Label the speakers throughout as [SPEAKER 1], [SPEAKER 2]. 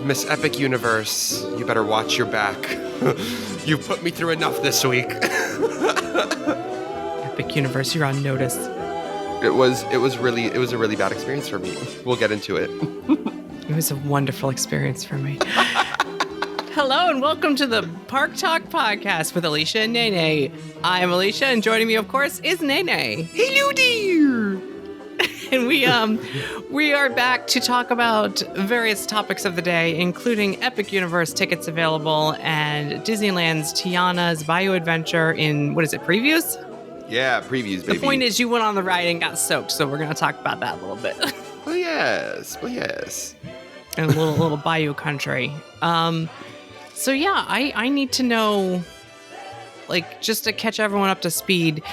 [SPEAKER 1] Miss Epic Universe, you better watch your back. You put me through enough this week.
[SPEAKER 2] Epic Universe, you're on notice.
[SPEAKER 1] It was a really bad experience for me. We'll get into it.
[SPEAKER 2] It was a wonderful experience for me. Hello and welcome to the ParkTalk podcast with Alicia and Naynay. I'm Alicia, and joining me, of course, is Naynay.
[SPEAKER 1] Hello, dear.
[SPEAKER 2] And we are back to talk about various topics of the day, including Epic Universe tickets available and Disneyland's Tiana's Bayou adventure in, previews?
[SPEAKER 1] Yeah, previews, baby.
[SPEAKER 2] The point is you went on the ride and got soaked, so we're going to talk about that a little bit.
[SPEAKER 1] Well, yes.
[SPEAKER 2] And a little Bayou country. So yeah, I need to know, just to catch everyone up to speed,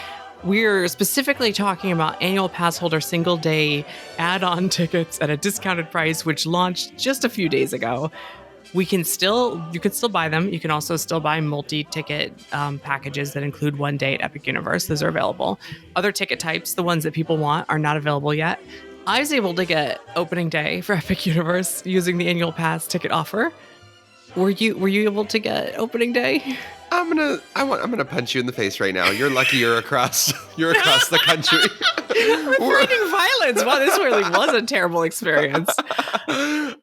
[SPEAKER 2] we're specifically talking about annual pass holder single day add-on tickets at a discounted price, which launched just a few days ago. You can still buy them. You can also still buy multi-ticket packages that include one day at Epic Universe. Those are available. Other ticket types, the ones that people want, are not available yet. I was able to get opening day for Epic Universe using the annual pass ticket offer. Were you able to get opening day?
[SPEAKER 1] I'm gonna punch you in the face right now. You're lucky you're across the country.
[SPEAKER 2] We're threatening violence. Wow, this really was a terrible experience.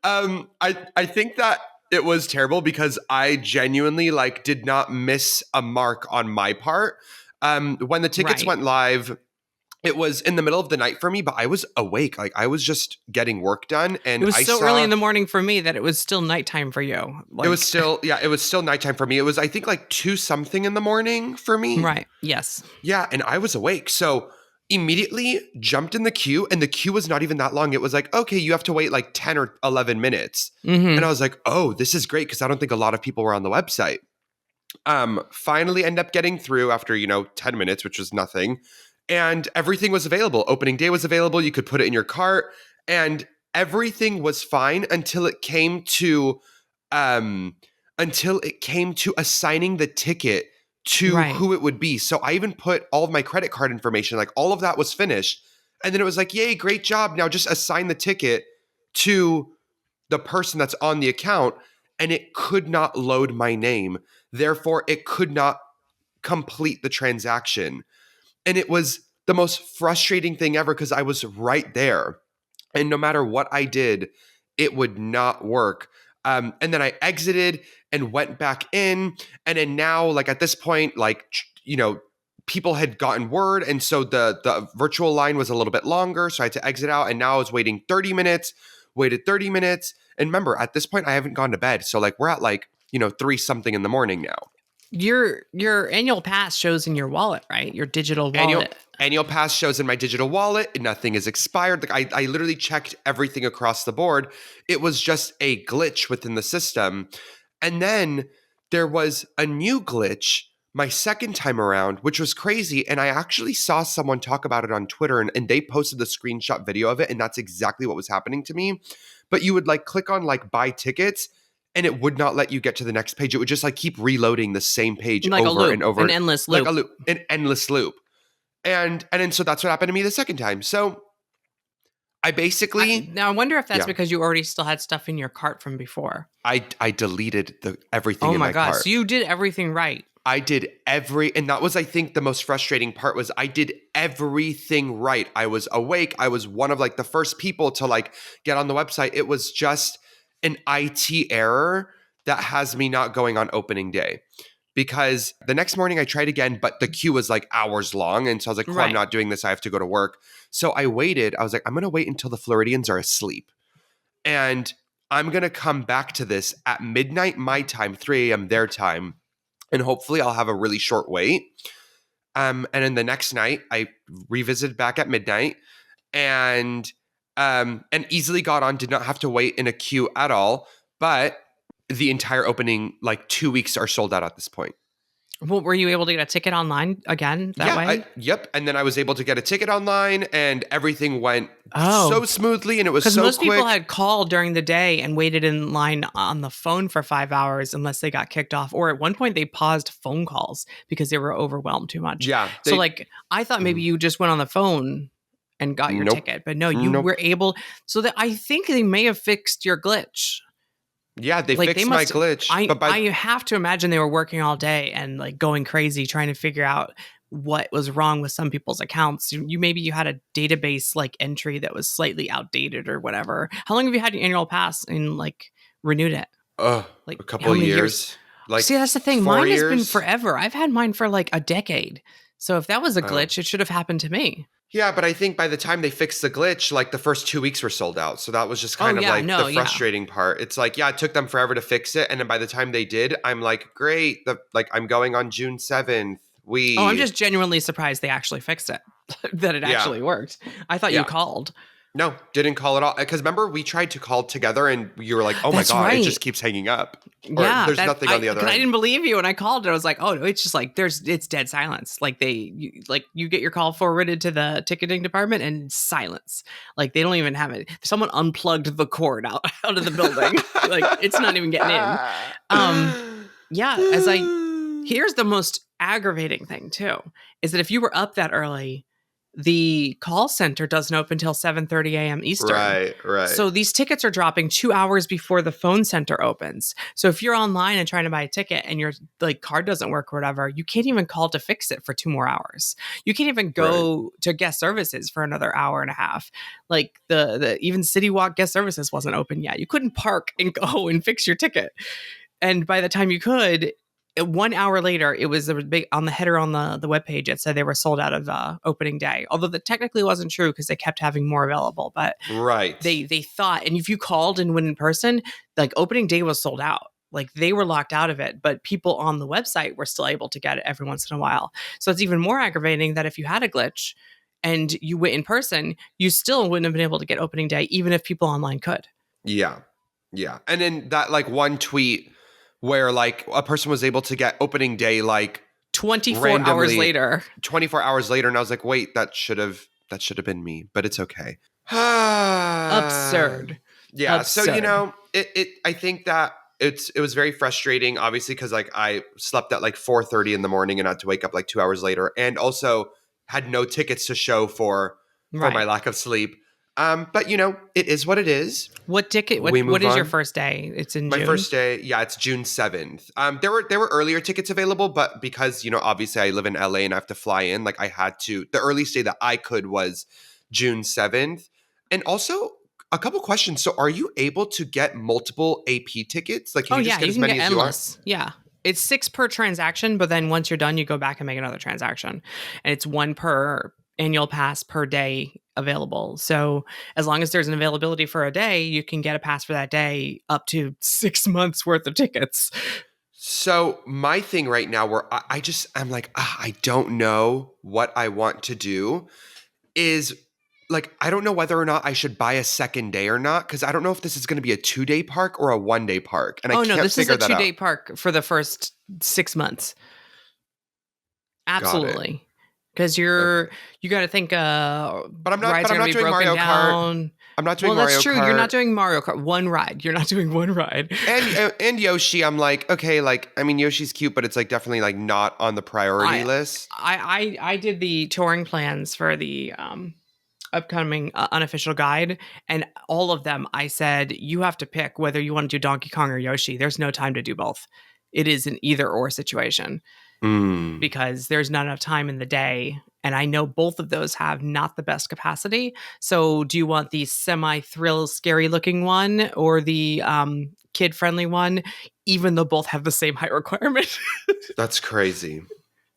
[SPEAKER 1] I think that it was terrible because I genuinely did not miss a mark on my part. When the tickets went live, it was in the middle of the night for me, but I was awake. I was just getting work done, and
[SPEAKER 2] it was early in the morning for me that it was still nighttime for you.
[SPEAKER 1] It was still nighttime for me. It was, I think, 2-something in the morning for me.
[SPEAKER 2] Right. Yes.
[SPEAKER 1] Yeah, and I was awake, so immediately jumped in the queue, and the queue was not even that long. It was okay, you have to wait 10 or 11 minutes, and I was like, oh, this is great because I don't think a lot of people were on the website. Finally, end up getting through after 10 minutes, which was nothing. And everything was available. Opening day was available. You could put it in your cart, and everything was fine until it came to assigning the ticket to who it would be. So I even put all of my credit card information, all of that was finished. And then it was yay, great job. Now just assign the ticket to the person that's on the account. And it could not load my name. Therefore, it could not complete the transaction. And it was the most frustrating thing ever because I was right there. And no matter what I did, it would not work. And then I exited and went back in. And then now, at this point, people had gotten word. And so the virtual line was a little bit longer. So I had to exit out. And now I was waiting 30 minutes, waited 30 minutes. And remember, at this point, I haven't gone to bed. So we're at 3-something in the morning now.
[SPEAKER 2] Your annual pass shows in your wallet, right? Your digital wallet.
[SPEAKER 1] Annual pass shows in my digital wallet. Nothing is expired. I literally checked everything across the board. It was just a glitch within the system. And then there was a new glitch my second time around, which was crazy. And I actually saw someone talk about it on Twitter, and they posted the screenshot video of it. And that's exactly what was happening to me. But you would click on buy tickets, and it would not let you get to the next page. It would just keep reloading the same page over and over.
[SPEAKER 2] An endless loop.
[SPEAKER 1] An endless loop. And then so that's what happened to me the second time. So I basically...
[SPEAKER 2] Now I wonder if that's because you already still had stuff in your cart from before.
[SPEAKER 1] I deleted everything in my cart.
[SPEAKER 2] Oh my gosh, so you did everything right.
[SPEAKER 1] I did and that was, I think, the most frustrating part was I did everything right. I was awake. I was one of the first people to get on the website. It was just an IT error that has me not going on opening day, because the next morning I tried again, but the queue was hours long. And so I was cool, I'm not doing this. I have to go to work. So I waited. I was I'm going to wait until the Floridians are asleep, and I'm going to come back to this at midnight, my time, 3 a.m. their time. And hopefully I'll have a really short wait. And then the next night I revisited back at midnight and easily got on, did not have to wait in a queue at all. But the entire opening, 2 weeks are sold out at this point.
[SPEAKER 2] Well, were you able to get a ticket online again that way?
[SPEAKER 1] Yep. And then I was able to get a ticket online, and everything went so smoothly, and it was so quick. Because most
[SPEAKER 2] people had called during the day and waited in line on the phone for 5 hours unless they got kicked off. Or at one point, they paused phone calls because they were overwhelmed too much.
[SPEAKER 1] Yeah.
[SPEAKER 2] So I thought maybe you just went on the phone and got your
[SPEAKER 1] Nope.
[SPEAKER 2] ticket. But no, you
[SPEAKER 1] Nope.
[SPEAKER 2] were able. So that I think they may have fixed your glitch.
[SPEAKER 1] Yeah, they fixed my glitch.
[SPEAKER 2] I have to imagine they were working all day and like going crazy trying to figure out what was wrong with some people's accounts. Maybe you had a database like entry that was slightly outdated or whatever. How long have you had your annual pass and like renewed it?
[SPEAKER 1] Like a couple of years. Like,
[SPEAKER 2] see, that's the thing.
[SPEAKER 1] 4
[SPEAKER 2] Mine
[SPEAKER 1] years?
[SPEAKER 2] has been forever. I've had mine for like a decade. So if that was a glitch, it should have happened to me.
[SPEAKER 1] Yeah, but I think by the time they fixed the glitch, like the first 2 weeks were sold out. So that was just kind of the frustrating part. It's like, it took them forever to fix it. And then by the time they did, I'm like, great. I'm going on June 7th.
[SPEAKER 2] I'm just genuinely surprised they actually fixed it, that it actually worked. I thought you called.
[SPEAKER 1] No, didn't call at all. Because remember, we tried to call together and you were like, oh my God, it just keeps hanging up. Or there's nothing on the other end.
[SPEAKER 2] I didn't believe you when I called it. I was like, oh, no, it's just like, it's dead silence. Like you get your call forwarded to the ticketing department and silence. Like they don't even have it. Someone unplugged the cord out of the building. Like it's not even getting in. Here's the most aggravating thing too, is that if you were up that early, the call center doesn't open until 7:30 a.m. Eastern.
[SPEAKER 1] Right.
[SPEAKER 2] So these tickets are dropping 2 hours before the phone center opens. So if you're online and trying to buy a ticket and your like card doesn't work or whatever, you can't even call to fix it for 2 more hours. You can't even go to guest services for another hour and a half. Like the even City Walk guest services wasn't open yet. You couldn't park and go and fix your ticket. And by the time you could, 1 hour later, it was a big on the header on the webpage. It said they were sold out of opening day, although that technically wasn't true because they kept having more available. But they thought, and if you called and went in person, like opening day was sold out. Like they were locked out of it, but people on the website were still able to get it every once in a while. So it's even more aggravating that if you had a glitch and you went in person, you still wouldn't have been able to get opening day, even if people online could.
[SPEAKER 1] Yeah. And then that like one tweet where like a person was able to get opening day like
[SPEAKER 2] 24 hours later.
[SPEAKER 1] 24 hours later. And I was like, wait, that should have been me, but it's okay.
[SPEAKER 2] Absurd.
[SPEAKER 1] Yeah.
[SPEAKER 2] Absurd.
[SPEAKER 1] So, I think that it was very frustrating, obviously, because like I slept at like 4:30 in the morning and had to wake up like 2 hours later, and also had no tickets to show for my lack of sleep. But it is what it is.
[SPEAKER 2] What ticket? What is your first day? It's in June?
[SPEAKER 1] My first day, it's June 7th. There were earlier tickets available, but because obviously I live in LA and I have to fly in, like I had to. The earliest day that I could was June 7th. And also a couple questions. So, are you able to get multiple AP tickets? Like, can you just get as many as
[SPEAKER 2] endless.
[SPEAKER 1] You are?
[SPEAKER 2] Yeah. It's 6 per transaction, but then once you're done, you go back and make another transaction, and it's 1 per annual pass per day available. So as long as there's an availability for a day, you can get a pass for that day up to 6 months worth of tickets.
[SPEAKER 1] So my thing right now where I'm like, I don't know what I want to do is like, I don't know whether or not I should buy a second day or not. Cause I don't know if this is going to be a 2-day park or a 1-day park. And I can't
[SPEAKER 2] this is
[SPEAKER 1] figure
[SPEAKER 2] a
[SPEAKER 1] that out.
[SPEAKER 2] 2-day park for the first 6 months. Absolutely. Because you got to think. But
[SPEAKER 1] I'm not doing Mario Kart. I'm not doing Mario Kart. Well, that's true.
[SPEAKER 2] You're not doing Mario Kart. One ride. You're not doing one ride.
[SPEAKER 1] And Yoshi, I'm like, okay, like I mean, Yoshi's cute, but it's like definitely like not on the priority list.
[SPEAKER 2] I did the touring plans for the upcoming unofficial guide, and all of them I said you have to pick whether you want to do Donkey Kong or Yoshi. There's no time to do both. It is an either or situation. Because there's not enough time in the day. And I know both of those have not the best capacity. So do you want the semi-thrill, scary looking one or the kid-friendly one, even though both have the same height requirement?
[SPEAKER 1] That's crazy.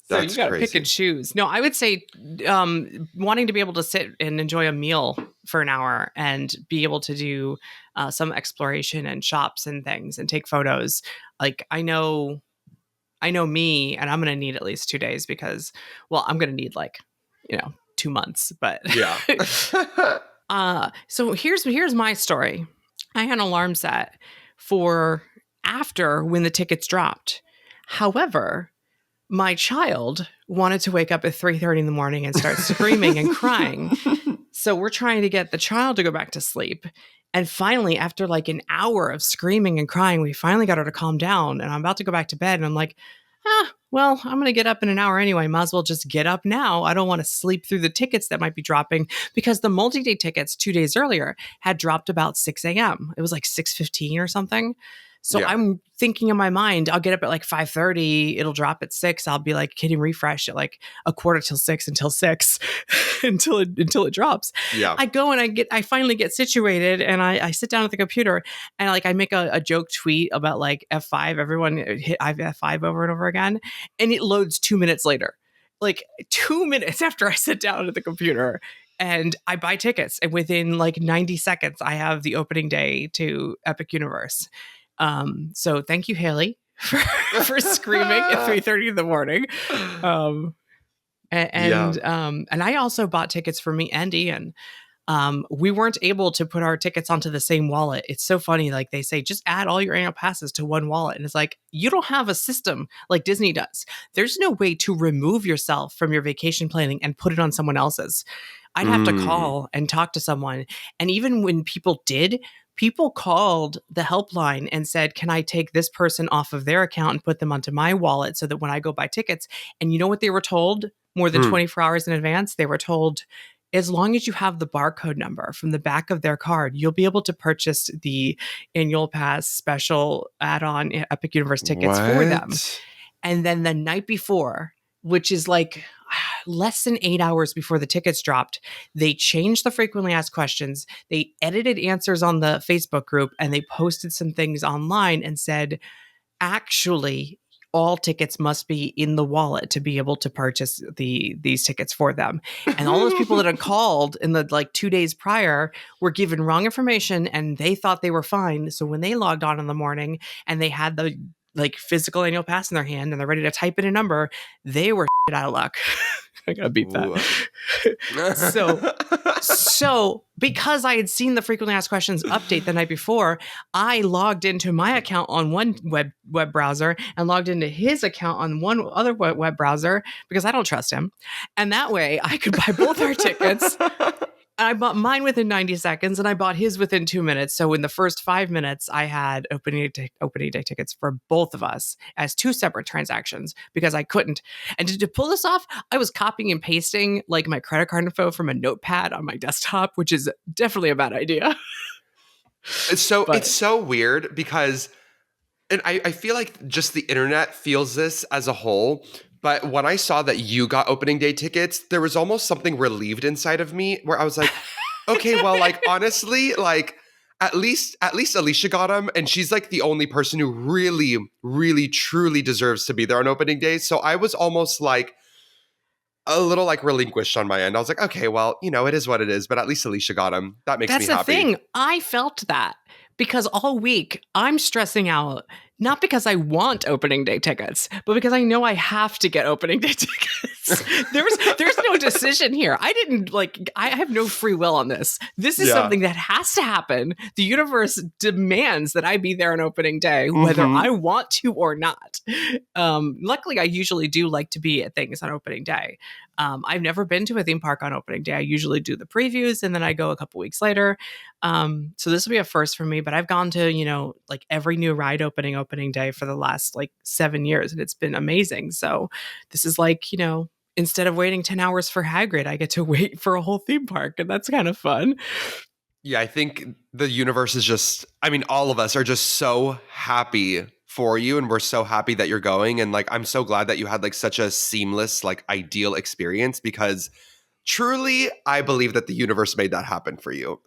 [SPEAKER 2] So you got to pick and choose. No, I would say wanting to be able to sit and enjoy a meal for an hour and be able to do some exploration and shops and things and take photos. Like I know me, and I'm going to need at least 2 days because, well, I'm going to need 2 months, but yeah. So here's my story. I had an alarm set for after when the tickets dropped. However, my child wanted to wake up at 3:30 in the morning and start screaming and crying. So we're trying to get the child to go back to sleep. And finally, after like an hour of screaming and crying, we finally got her to calm down. And I'm about to go back to bed. And I'm like, well, I'm going to get up in an hour anyway. Might as well just get up now. I don't want to sleep through the tickets that might be dropping, because the multi-day tickets 2 days earlier had dropped about 6 a.m. It was like 6:15 or something. So
[SPEAKER 1] Yeah.
[SPEAKER 2] I'm thinking in my mind, I'll get up at like 5:30. It'll drop at 6. I'll be like hitting refresh at like a quarter till 6 until 6 until it drops.
[SPEAKER 1] Yeah.
[SPEAKER 2] I go and I finally get situated, and I sit down at the computer, and like I make a joke tweet about like F5. Everyone hit F5 over and over again, and it loads 2 minutes later, like 2 minutes after I sit down at the computer. And I buy tickets, and within like 90 seconds, I have the opening day to Epic Universe. So thank you, Haley, for screaming at 3:30 in the morning. And I also bought tickets for me and Ian. We weren't able to put our tickets onto the same wallet. It's so funny. Like they say, just add all your annual passes to one wallet. And it's like, you don't have a system like Disney does. There's no way to remove yourself from your vacation planning and put it on someone else's. I'd have to call and talk to someone. And even when people did, people called the helpline and said, can I take this person off of their account and put them onto my wallet so that when I go buy tickets? And you know what they were told more than 24 hours in advance? They were told, as long as you have the barcode number from the back of their card, you'll be able to purchase the annual pass special add-on Epic Universe tickets for them. And then the night before, which is like less than 8 hours before the tickets dropped, they changed the frequently asked questions. They edited answers on the Facebook group, and they posted some things online and said, actually, all tickets must be in the wallet to be able to purchase these tickets for them. And all those people that had called in the like 2 days prior were given wrong information, and they thought they were fine. So when they logged on in the morning and they had the like physical annual pass in their hand and they're ready to type in a number, they were out of luck. I gotta beat that. So because I had seen the frequently asked questions update the night before, I logged into my account on one web browser and logged into his account on one other web browser, because I don't trust him. And that way I could buy both our tickets. I bought mine within 90 seconds, and I bought his within 2 minutes. So in the first 5 minutes, I had opening day tickets for both of us as two separate transactions, because I couldn't. And to pull this off, I was copying and pasting like my credit card info from a notepad on my desktop, which is definitely a bad idea.
[SPEAKER 1] It's so weird because, and I feel like just the internet feels this as a whole. But when I saw that you got opening day tickets, there was almost something relieved inside of me where I was like, okay, well, like, honestly, like, at least Alicia got them. And she's like the only person who really, really, truly deserves to be there on opening day. So I was almost like a little like relinquished on my end. I was like, okay, well, you know, it is what it is. But at least Alicia got them. That makes me happy.
[SPEAKER 2] That's the thing. I felt that because all week I'm stressing out, not because I want opening day tickets, but because I know I have to get opening day tickets. There's no decision here. I have no free will on this. This is something that has to happen. The universe demands that I be there on opening day, whether I want to or not. Luckily, I usually do like to be at things on opening day. I've never been to a theme park on opening day. I usually do the previews and then I go a couple weeks later. So this will be a first for me, but I've gone to, like every new ride opening day for the last like 7 years, and it's been amazing. So this is like, instead of waiting 10 hours for Hagrid, I get to wait for a whole theme park, and that's kind of fun.
[SPEAKER 1] Yeah, I think the universe is just, all of us are just so happy for you, and we're so happy that you're going. And like, I'm so glad that you had like such a seamless, like ideal experience, because truly, I believe that the universe made that happen for you.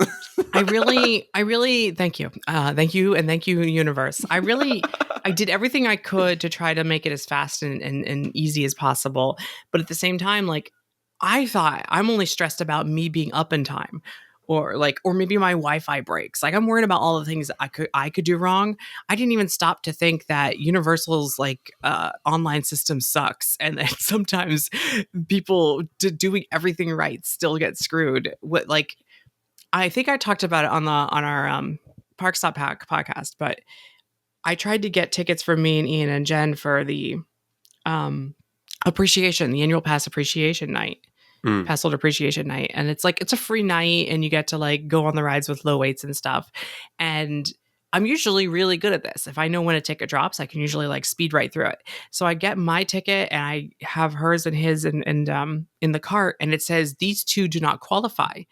[SPEAKER 2] I really thank you. Thank you. And thank you, universe. I did everything I could to try to make it as fast and easy as possible. But at the same time, like, I thought I'm only stressed about me being up in time, or maybe my Wi-Fi breaks. Like, I'm worried about all the things I could do wrong. I didn't even stop to think that Universal's online system sucks, and that sometimes people doing everything right still get screwed. I think I talked about it on our ParkTalk podcast, but I tried to get tickets for me and Ian and Jen for the the annual pass appreciation night. Pass holder appreciation night, and it's a free night, and you get to like go on the rides with low weights and stuff. And I'm usually really good at this. If I know when a ticket drops, I can usually like speed right through it. So I get my ticket and I have hers and his and in the cart, and it says these two do not qualify.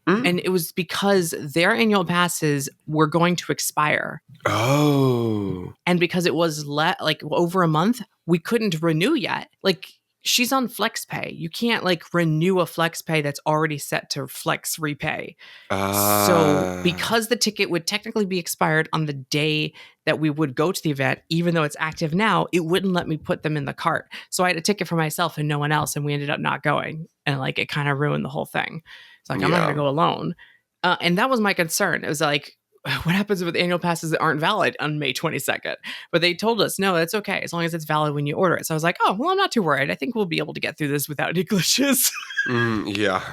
[SPEAKER 2] And it was because their annual passes were going to expire.
[SPEAKER 1] Oh.
[SPEAKER 2] And because it was like over a month, we couldn't renew yet. Like she's on flex pay. You can't like renew a flex pay that's already set to flex repay. So because the ticket would technically be expired on the day that we would go to the event, even though it's active now, it wouldn't let me put them in the cart. So I had a ticket for myself and no one else, and we ended up not going. And like it kind of ruined the whole thing. It's like, I'm not going to go alone. And that was my concern. It was like, what happens with annual passes that aren't valid on May 22nd? But they told us, no, that's okay, as long as it's valid when you order it. So I was like, oh, well, I'm not too worried. I think we'll be able to get through this without any glitches.
[SPEAKER 1] Yeah.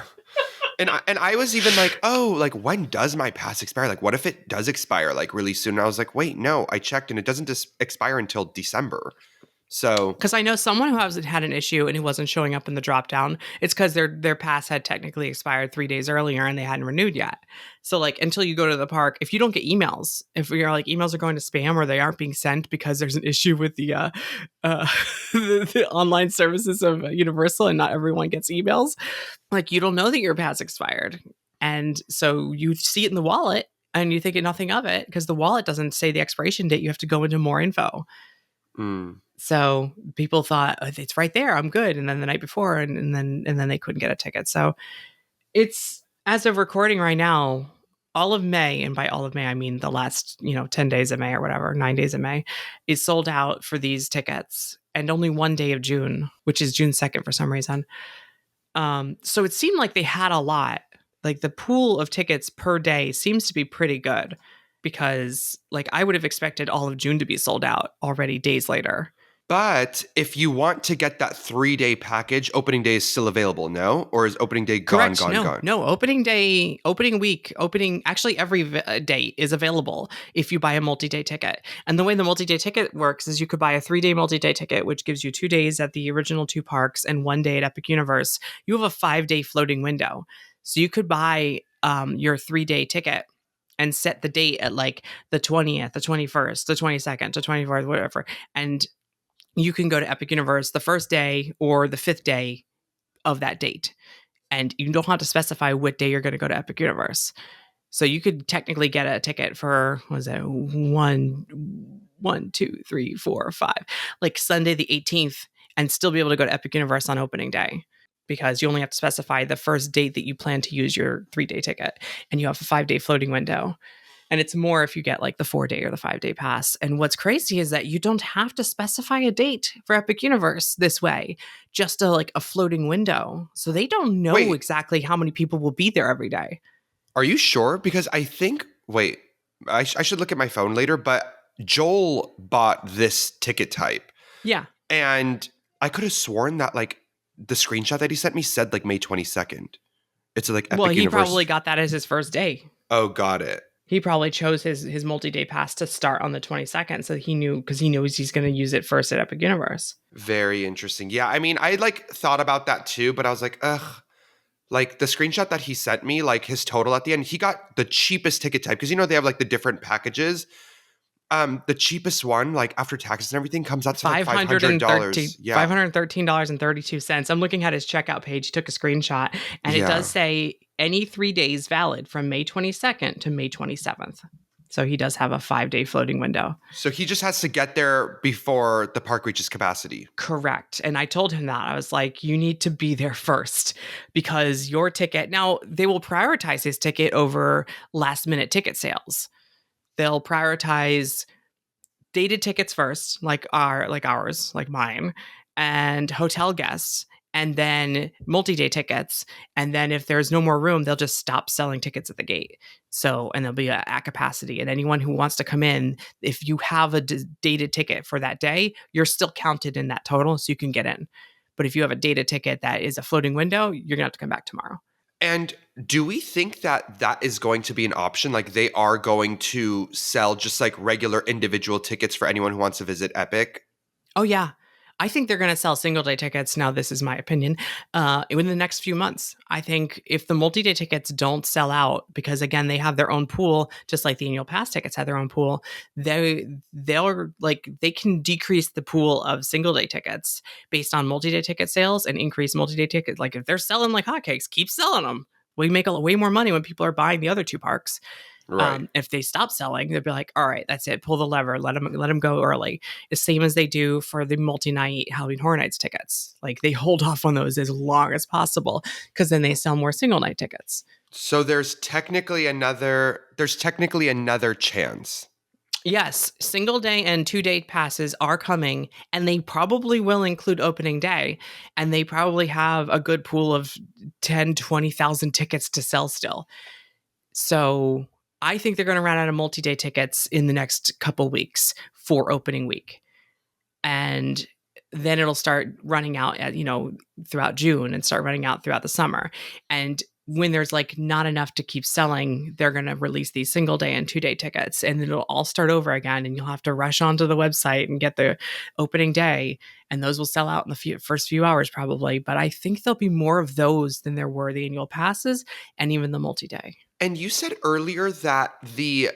[SPEAKER 1] And I was even like, oh, like when does my pass expire? Like what if it does expire like really soon? And I was like, wait, no, I checked and it doesn't expire until December. So,
[SPEAKER 2] because I know someone who hasn't had an issue and who wasn't showing up in the drop down, it's because their pass had technically expired 3 days earlier and they hadn't renewed yet. So like until you go to the park, if you don't get emails, if you're like emails are going to spam or they aren't being sent because there's an issue with the the online services of Universal and not everyone gets emails, like you don't know that your pass expired, and so you see it in the wallet and you think nothing of it because the wallet doesn't say the expiration date. You have to go into more info. So people thought, oh, it's right there, I'm good. And then the night before, and then they couldn't get a ticket. So it's, as of recording right now, all of May, and by all of May, I mean the last, 10 days of May or whatever, 9 days of May, is sold out for these tickets. And only one day of June, which is June 2nd for some reason. So it seemed like they had a lot. Like the pool of tickets per day seems to be pretty good. Because like I would have expected all of June to be sold out already days later.
[SPEAKER 1] But if you want to get that 3-day package, opening day is still available, no? Or is opening day gone?
[SPEAKER 2] No, opening day, opening week, actually every day is available if you buy a multi-day ticket. And the way the multi-day ticket works is you could buy a 3-day multi-day ticket, which gives you 2 days at the original 2 parks and 1 day at Epic Universe. You have a 5-day floating window. So you could buy your 3-day ticket and set the date at like the 20th, the 21st, the 22nd, the 24th, whatever. And you can go to Epic Universe the first day or the 5th day of that date. And you don't have to specify what day you're going to go to Epic Universe. So you could technically get a ticket for, what was it, 1, 2, 3, 4, 5, like Sunday the 18th, and still be able to go to Epic Universe on opening day. Because you only have to specify the first date that you plan to use your 3-day ticket, and you have a 5-day floating window. And it's more if you get like the 4-day or the 5-day pass. And what's crazy is that you don't have to specify a date for Epic Universe this way, just a floating window. So they don't know exactly how many people will be there every day.
[SPEAKER 1] Are you sure? Because I think, I should look at my phone later, but Joel bought this ticket type.
[SPEAKER 2] Yeah.
[SPEAKER 1] And I could have sworn that like the screenshot that he sent me said like May 22nd. It's like Epic Universe.
[SPEAKER 2] Well, he probably got that as his first day.
[SPEAKER 1] Oh, got it.
[SPEAKER 2] He probably chose his multi-day pass to start on the 22nd. So he knew, because he knows he's going to use it first at Epic Universe.
[SPEAKER 1] Very interesting. Yeah. I mean, I like thought about that too, but I was like, ugh. Like the screenshot that he sent me, like his total at the end, he got the cheapest ticket type. Because they have like the different packages. The cheapest one, like after taxes and everything, comes out to like $500. Yeah.
[SPEAKER 2] $513.32. I'm looking at his checkout page. He took a screenshot, and it does say any 3 days valid from May 22nd to May 27th. So he does have a 5-day floating window.
[SPEAKER 1] So he just has to get there before the park reaches capacity.
[SPEAKER 2] Correct. And I told him that. I was like, you need to be there first, because your ticket, now they will prioritize his ticket over last minute ticket sales. They'll prioritize dated tickets first, like ours, like mine, and hotel guests, and then multi-day tickets. And then if there's no more room, they'll just stop selling tickets at the gate. So, and they'll be at capacity. And anyone who wants to come in, if you have a dated ticket for that day, you're still counted in that total, so you can get in. But if you have a dated ticket that is a floating window, you're gonna have to come back tomorrow.
[SPEAKER 1] And do we think that that is going to be an option? Like they are going to sell just like regular individual tickets for anyone who wants to visit Epic?
[SPEAKER 2] Oh, yeah. I think they're going to sell single day tickets. Now, this is my opinion. In the next few months, I think if the multi day tickets don't sell out, because again, they have their own pool, just like the annual pass tickets had their own pool, they can decrease the pool of single day tickets based on multi day ticket sales and increase multi day tickets. Like if they're selling like hotcakes, keep selling them. We make way more money when people are buying the other two parks.
[SPEAKER 1] Right.
[SPEAKER 2] If they stop selling, they'll be like, all right, that's it. Pull the lever. Let them go early. The same as they do for the multi-night Halloween Horror Nights tickets. Like they hold off on those as long as possible because then they sell more single night tickets.
[SPEAKER 1] So there's technically another chance.
[SPEAKER 2] Yes, single day and 2-day passes are coming, and they probably will include opening day, and they probably have a good pool of 10, 20,000 tickets to sell still. So I think they're going to run out of multi-day tickets in the next couple weeks for opening week. And then it'll start running out at, throughout June and start running out throughout the summer. And when there's like not enough to keep selling, they're going to release these single day and 2-day tickets, and it'll all start over again. And you'll have to rush onto the website and get the opening day. And those will sell out in the first few hours probably. But I think there'll be more of those than there were the annual passes and even the multi-day.
[SPEAKER 1] And you said earlier that the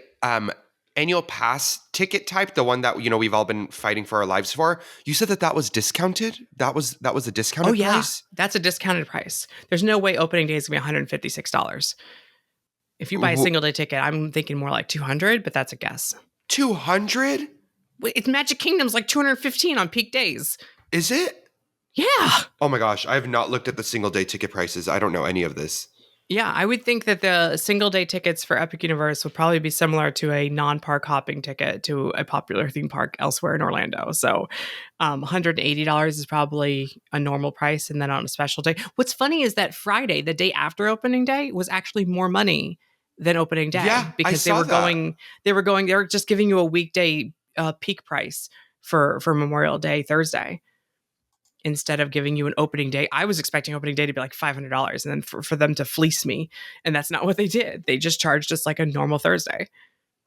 [SPEAKER 1] annual pass ticket type, the one that we've all been fighting for our lives for, you said that was discounted. That was a discounted price.
[SPEAKER 2] That's a discounted price. There's no way opening day is gonna be $156. If you buy a single day ticket, I'm thinking more like $200, but that's a guess.
[SPEAKER 1] $200?
[SPEAKER 2] It's Magic Kingdom's like $215 on peak days.
[SPEAKER 1] Is it?
[SPEAKER 2] Yeah.
[SPEAKER 1] Oh my gosh, I have not looked at the single day ticket prices. I don't know any of this.
[SPEAKER 2] Yeah, I would think that the single day tickets for Epic Universe would probably be similar to a non-park hopping ticket to a popular theme park elsewhere in Orlando. So $180 is probably a normal price. And then on a special day, what's funny is that Friday, the day after opening day, was actually more money than opening day.
[SPEAKER 1] Yeah,
[SPEAKER 2] because they were just giving you a weekday peak price for Memorial Day Thursday, instead of giving you an opening day. I was expecting opening day to be like $500 and then for them to fleece me. And that's not what they did. They just charged us like a normal Thursday.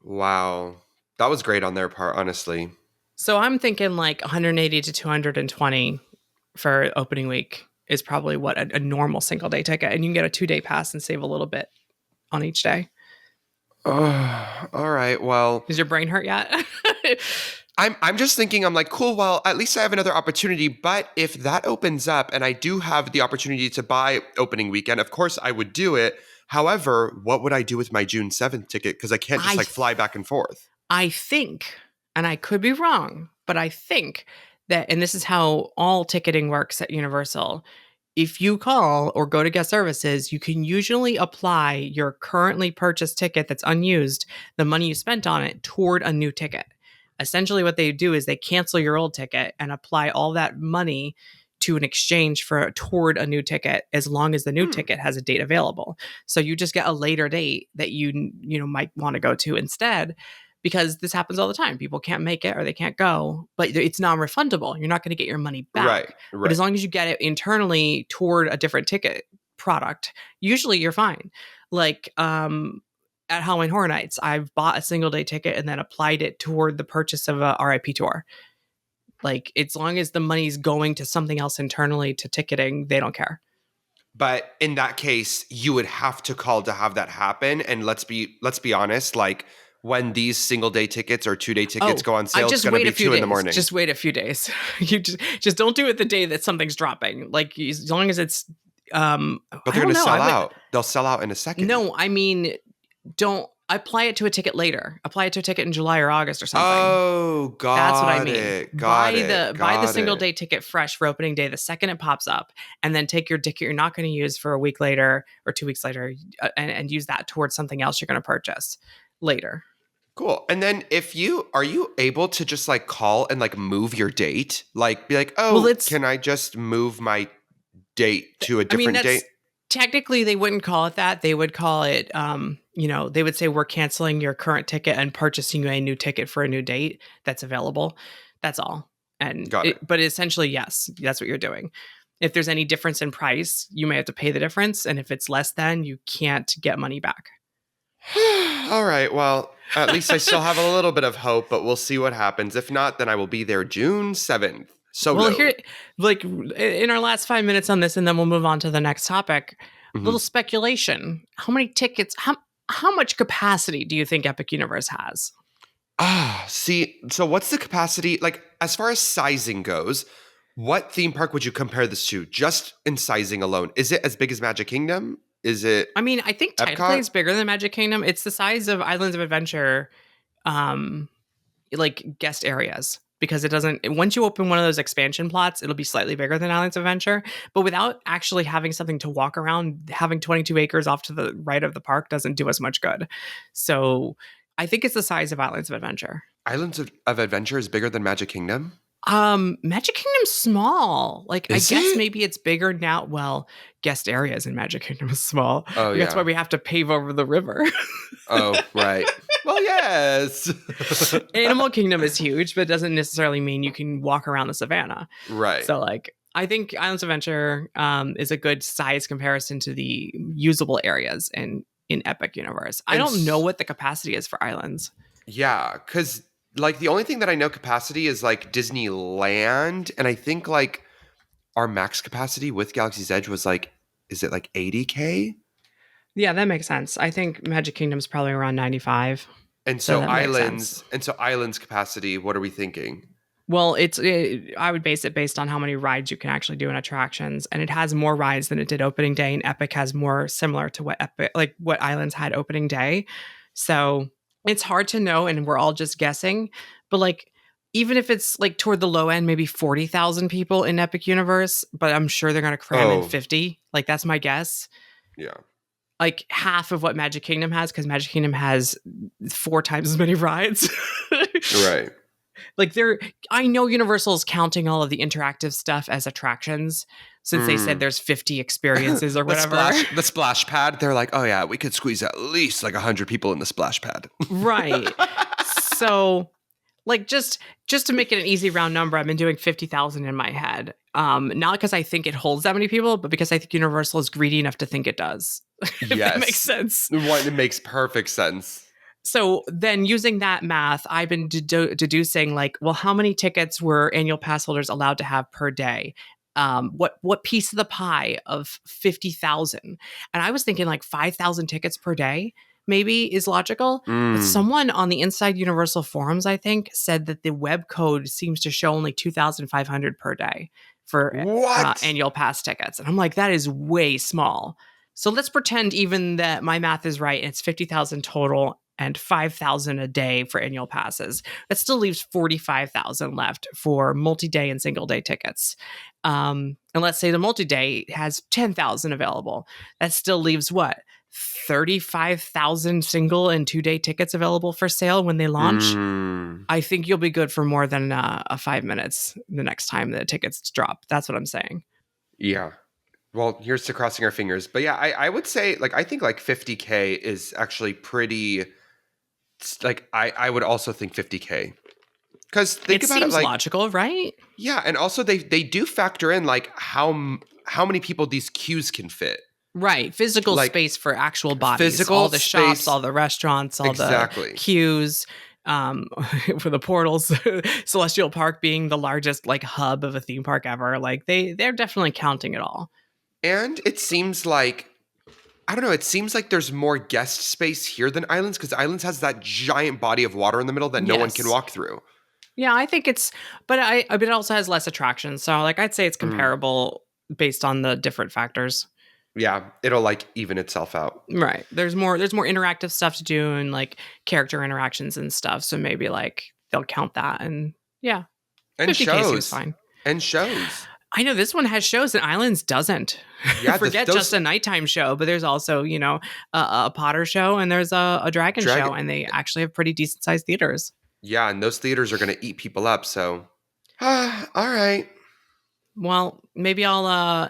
[SPEAKER 1] Wow. That was great on their part, honestly.
[SPEAKER 2] So I'm thinking like 180 to 220 for opening week is probably what a normal single day ticket. And you can get a 2-day pass and save a little bit on each day.
[SPEAKER 1] Oh, all right. Well,
[SPEAKER 2] is your brain hurt yet?
[SPEAKER 1] I'm just thinking, I'm like, cool, well, at least I have another opportunity. But if that opens up and I do have the opportunity to buy opening weekend, of course I would do it. However, what would I do with my June 7th ticket? Because I can't just fly back and forth.
[SPEAKER 2] I think, and I could be wrong, but I think that, and this is how all ticketing works at Universal, if you call or go to guest services, you can usually apply your currently purchased ticket that's unused, the money you spent on it, toward a new ticket. Essentially what they do is they cancel your old ticket and apply all that money to an exchange toward a new ticket, as long as the new ticket has a date available. So you just get a later date that you might want to go to instead, because this happens all the time. People can't make it or they can't go, but it's non-refundable. You're not going to get your money back.
[SPEAKER 1] Right.
[SPEAKER 2] But as long as you get it internally toward a different ticket product, usually you're fine. Like, at Halloween Horror Nights, I've bought a single day ticket and then applied it toward the purchase of a RIP tour. Like, as long as the money's going to something else internally to ticketing, they don't care.
[SPEAKER 1] But in that case, you would have to call to have that happen. And let's be honest, like when these single day tickets or 2-day tickets go on sale, it's going to be 2 in the morning.
[SPEAKER 2] Just wait a few days. You just don't do it the day that something's dropping. Like, as long as it's
[SPEAKER 1] but they're going to sell out. They'll sell out in a second.
[SPEAKER 2] No, I mean, don't apply it to a ticket later. Apply it to a ticket in July or August or something.
[SPEAKER 1] Oh, that's
[SPEAKER 2] what I mean. Buy the single day ticket fresh for opening day the second it pops up, and then take your ticket you're not going to use for a week later or 2 weeks later, and use that towards something else you're going to purchase later.
[SPEAKER 1] Cool. And then are you able to just like call and like move your date? Like be like, oh, well, can I just move my date to a different date?
[SPEAKER 2] Technically, they wouldn't call it that. They would call it, they would say, we're canceling your current ticket and purchasing you a new ticket for a new date that's available. That's all. But essentially, yes, that's what you're doing. If there's any difference in price, you may have to pay the difference. And if it's less than, you can't get money back.
[SPEAKER 1] All right. Well, at least I still have a little bit of hope, but we'll see what happens. If not, then I will be there June 7th. So
[SPEAKER 2] Well,
[SPEAKER 1] low.
[SPEAKER 2] here, like in our last 5 minutes on this, and then we'll move on to the next topic. Little speculation. How many tickets, how much capacity do you think Epic Universe has?
[SPEAKER 1] See, so what's the capacity? Like, as far as sizing goes, what theme park would you compare this to just in sizing alone? Is it as big as Magic Kingdom? Is it
[SPEAKER 2] I mean, I think technically
[SPEAKER 1] Epcot?
[SPEAKER 2] it's bigger than Magic Kingdom. It's the size of Islands of Adventure, um, like guest areas. Because it doesn't, once you open one of those expansion plots, it'll be slightly bigger than Islands of Adventure. But without actually having something to walk around, having 22 acres off to the right of the park doesn't do us much good. So I think it's the size of Islands of Adventure.
[SPEAKER 1] Islands of Adventure is bigger than Magic Kingdom?
[SPEAKER 2] Magic Kingdom's small. Like,
[SPEAKER 1] Is
[SPEAKER 2] I guess
[SPEAKER 1] it?
[SPEAKER 2] maybe it's bigger now. Well, guest areas in Magic Kingdom is small.
[SPEAKER 1] Oh,
[SPEAKER 2] That's
[SPEAKER 1] yeah.
[SPEAKER 2] why we have to pave over the river.
[SPEAKER 1] Oh, right. Well, yes.
[SPEAKER 2] Animal Kingdom is huge, but it doesn't necessarily mean you can walk around the savannah.
[SPEAKER 1] Right.
[SPEAKER 2] So, like, I think Islands of Adventure is a good size comparison to the usable areas in Epic Universe. I don't know what the capacity is for Islands.
[SPEAKER 1] Yeah, because like the only thing that I know capacity is like Disneyland, and I think like our max capacity with Galaxy's Edge was like, is it like 80K?
[SPEAKER 2] Yeah, that makes sense. I think Magic Kingdom's probably around 95.
[SPEAKER 1] And
[SPEAKER 2] So
[SPEAKER 1] so
[SPEAKER 2] that makes sense.
[SPEAKER 1] islands capacity, what are we thinking?
[SPEAKER 2] Well, I would base it based on how many rides you can actually do in attractions, and it has more rides than it did opening day, and Epic has more similar to what Islands had opening day. So it's hard to know, and we're all just guessing. But like, even if it's like toward the low end, maybe 40,000 people in Epic Universe, but I'm sure they're going to cram in 50. Like, that's my guess.
[SPEAKER 1] Yeah.
[SPEAKER 2] Like half of what Magic Kingdom has, because Magic Kingdom has 4 times as many rides.
[SPEAKER 1] Right.
[SPEAKER 2] Like, I know Universal's counting all of the interactive stuff as attractions, since they said there's 50 experiences or whatever.
[SPEAKER 1] The splash pad, they're like, oh yeah, we could squeeze at least like 100 people in the splash pad.
[SPEAKER 2] Right. So, like, just to make it an easy round number, I've been doing 50,000 in my head. Not because I think it holds that many people, but because I think Universal is greedy enough to think it does. If that makes sense.
[SPEAKER 1] It makes perfect sense.
[SPEAKER 2] So then using that math, I've been deducing like, well, how many tickets were annual pass holders allowed to have per day? What piece of the pie of 50,000? And I was thinking like 5,000 tickets per day maybe is logical. But someone on the Inside Universal forums, I think, said that the web code seems to show only 2,500 per day for annual pass tickets. And I'm like, that is way small. So let's pretend even that my math is right and it's 50,000 total and 5,000 a day for annual passes. That still leaves 45,000 left for multi-day and single-day tickets. And let's say the multi-day has 10,000 available. That still leaves what? 35,000 single and 2-day tickets available for sale when they launch. I think you'll be good for more than 5 minutes the next time the tickets drop. That's what I'm saying.
[SPEAKER 1] Yeah. Well, here's to crossing our fingers. But yeah, I would say like I think like 50K is actually pretty. Like I would also think 50K. Because think about it,
[SPEAKER 2] seems
[SPEAKER 1] like
[SPEAKER 2] logical, right?
[SPEAKER 1] Yeah, and also they do factor in like how many people these queues can fit.
[SPEAKER 2] Right, physical
[SPEAKER 1] Like,
[SPEAKER 2] space for actual bodies,
[SPEAKER 1] physical
[SPEAKER 2] all the
[SPEAKER 1] space-
[SPEAKER 2] shops, all the restaurants, all the queues, for the portals. Celestial Park being the largest like hub of a theme park ever. Like they're definitely counting it all.
[SPEAKER 1] And it seems like, I don't know, it seems like there's more guest space here than Islands, because Islands has that giant body of water in the middle that no one can walk through.
[SPEAKER 2] Yeah, I think but it also has less attractions. So like I'd say it's comparable based on the different factors.
[SPEAKER 1] Yeah, it'll like even itself out.
[SPEAKER 2] Right. There's more interactive stuff to do and like character interactions and stuff. So maybe like they'll count that and yeah.
[SPEAKER 1] And
[SPEAKER 2] 50K
[SPEAKER 1] shows.
[SPEAKER 2] seems fine.
[SPEAKER 1] And shows.
[SPEAKER 2] I know this one has shows and Islands doesn't.
[SPEAKER 1] Yeah,
[SPEAKER 2] Forget just a nighttime show, but there's also, a Potter show and there's a dragon show, and they actually have pretty decent sized theaters.
[SPEAKER 1] Yeah, and those theaters are going to eat people up. So, all right.
[SPEAKER 2] Well, maybe I'll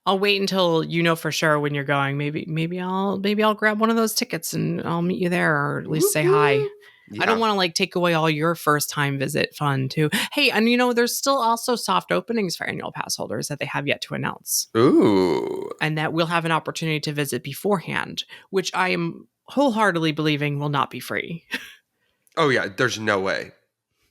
[SPEAKER 2] wait until you know for sure when you're going. Maybe I'll grab one of those tickets and I'll meet you there, or at least say hi. Yeah. I don't want to like take away all your first time visit fun too. Hey, and there's still also soft openings for annual pass holders that they have yet to announce.
[SPEAKER 1] Ooh.
[SPEAKER 2] And that we'll have an opportunity to visit beforehand, which I am wholeheartedly believing will not be free.
[SPEAKER 1] Oh yeah, there's no way.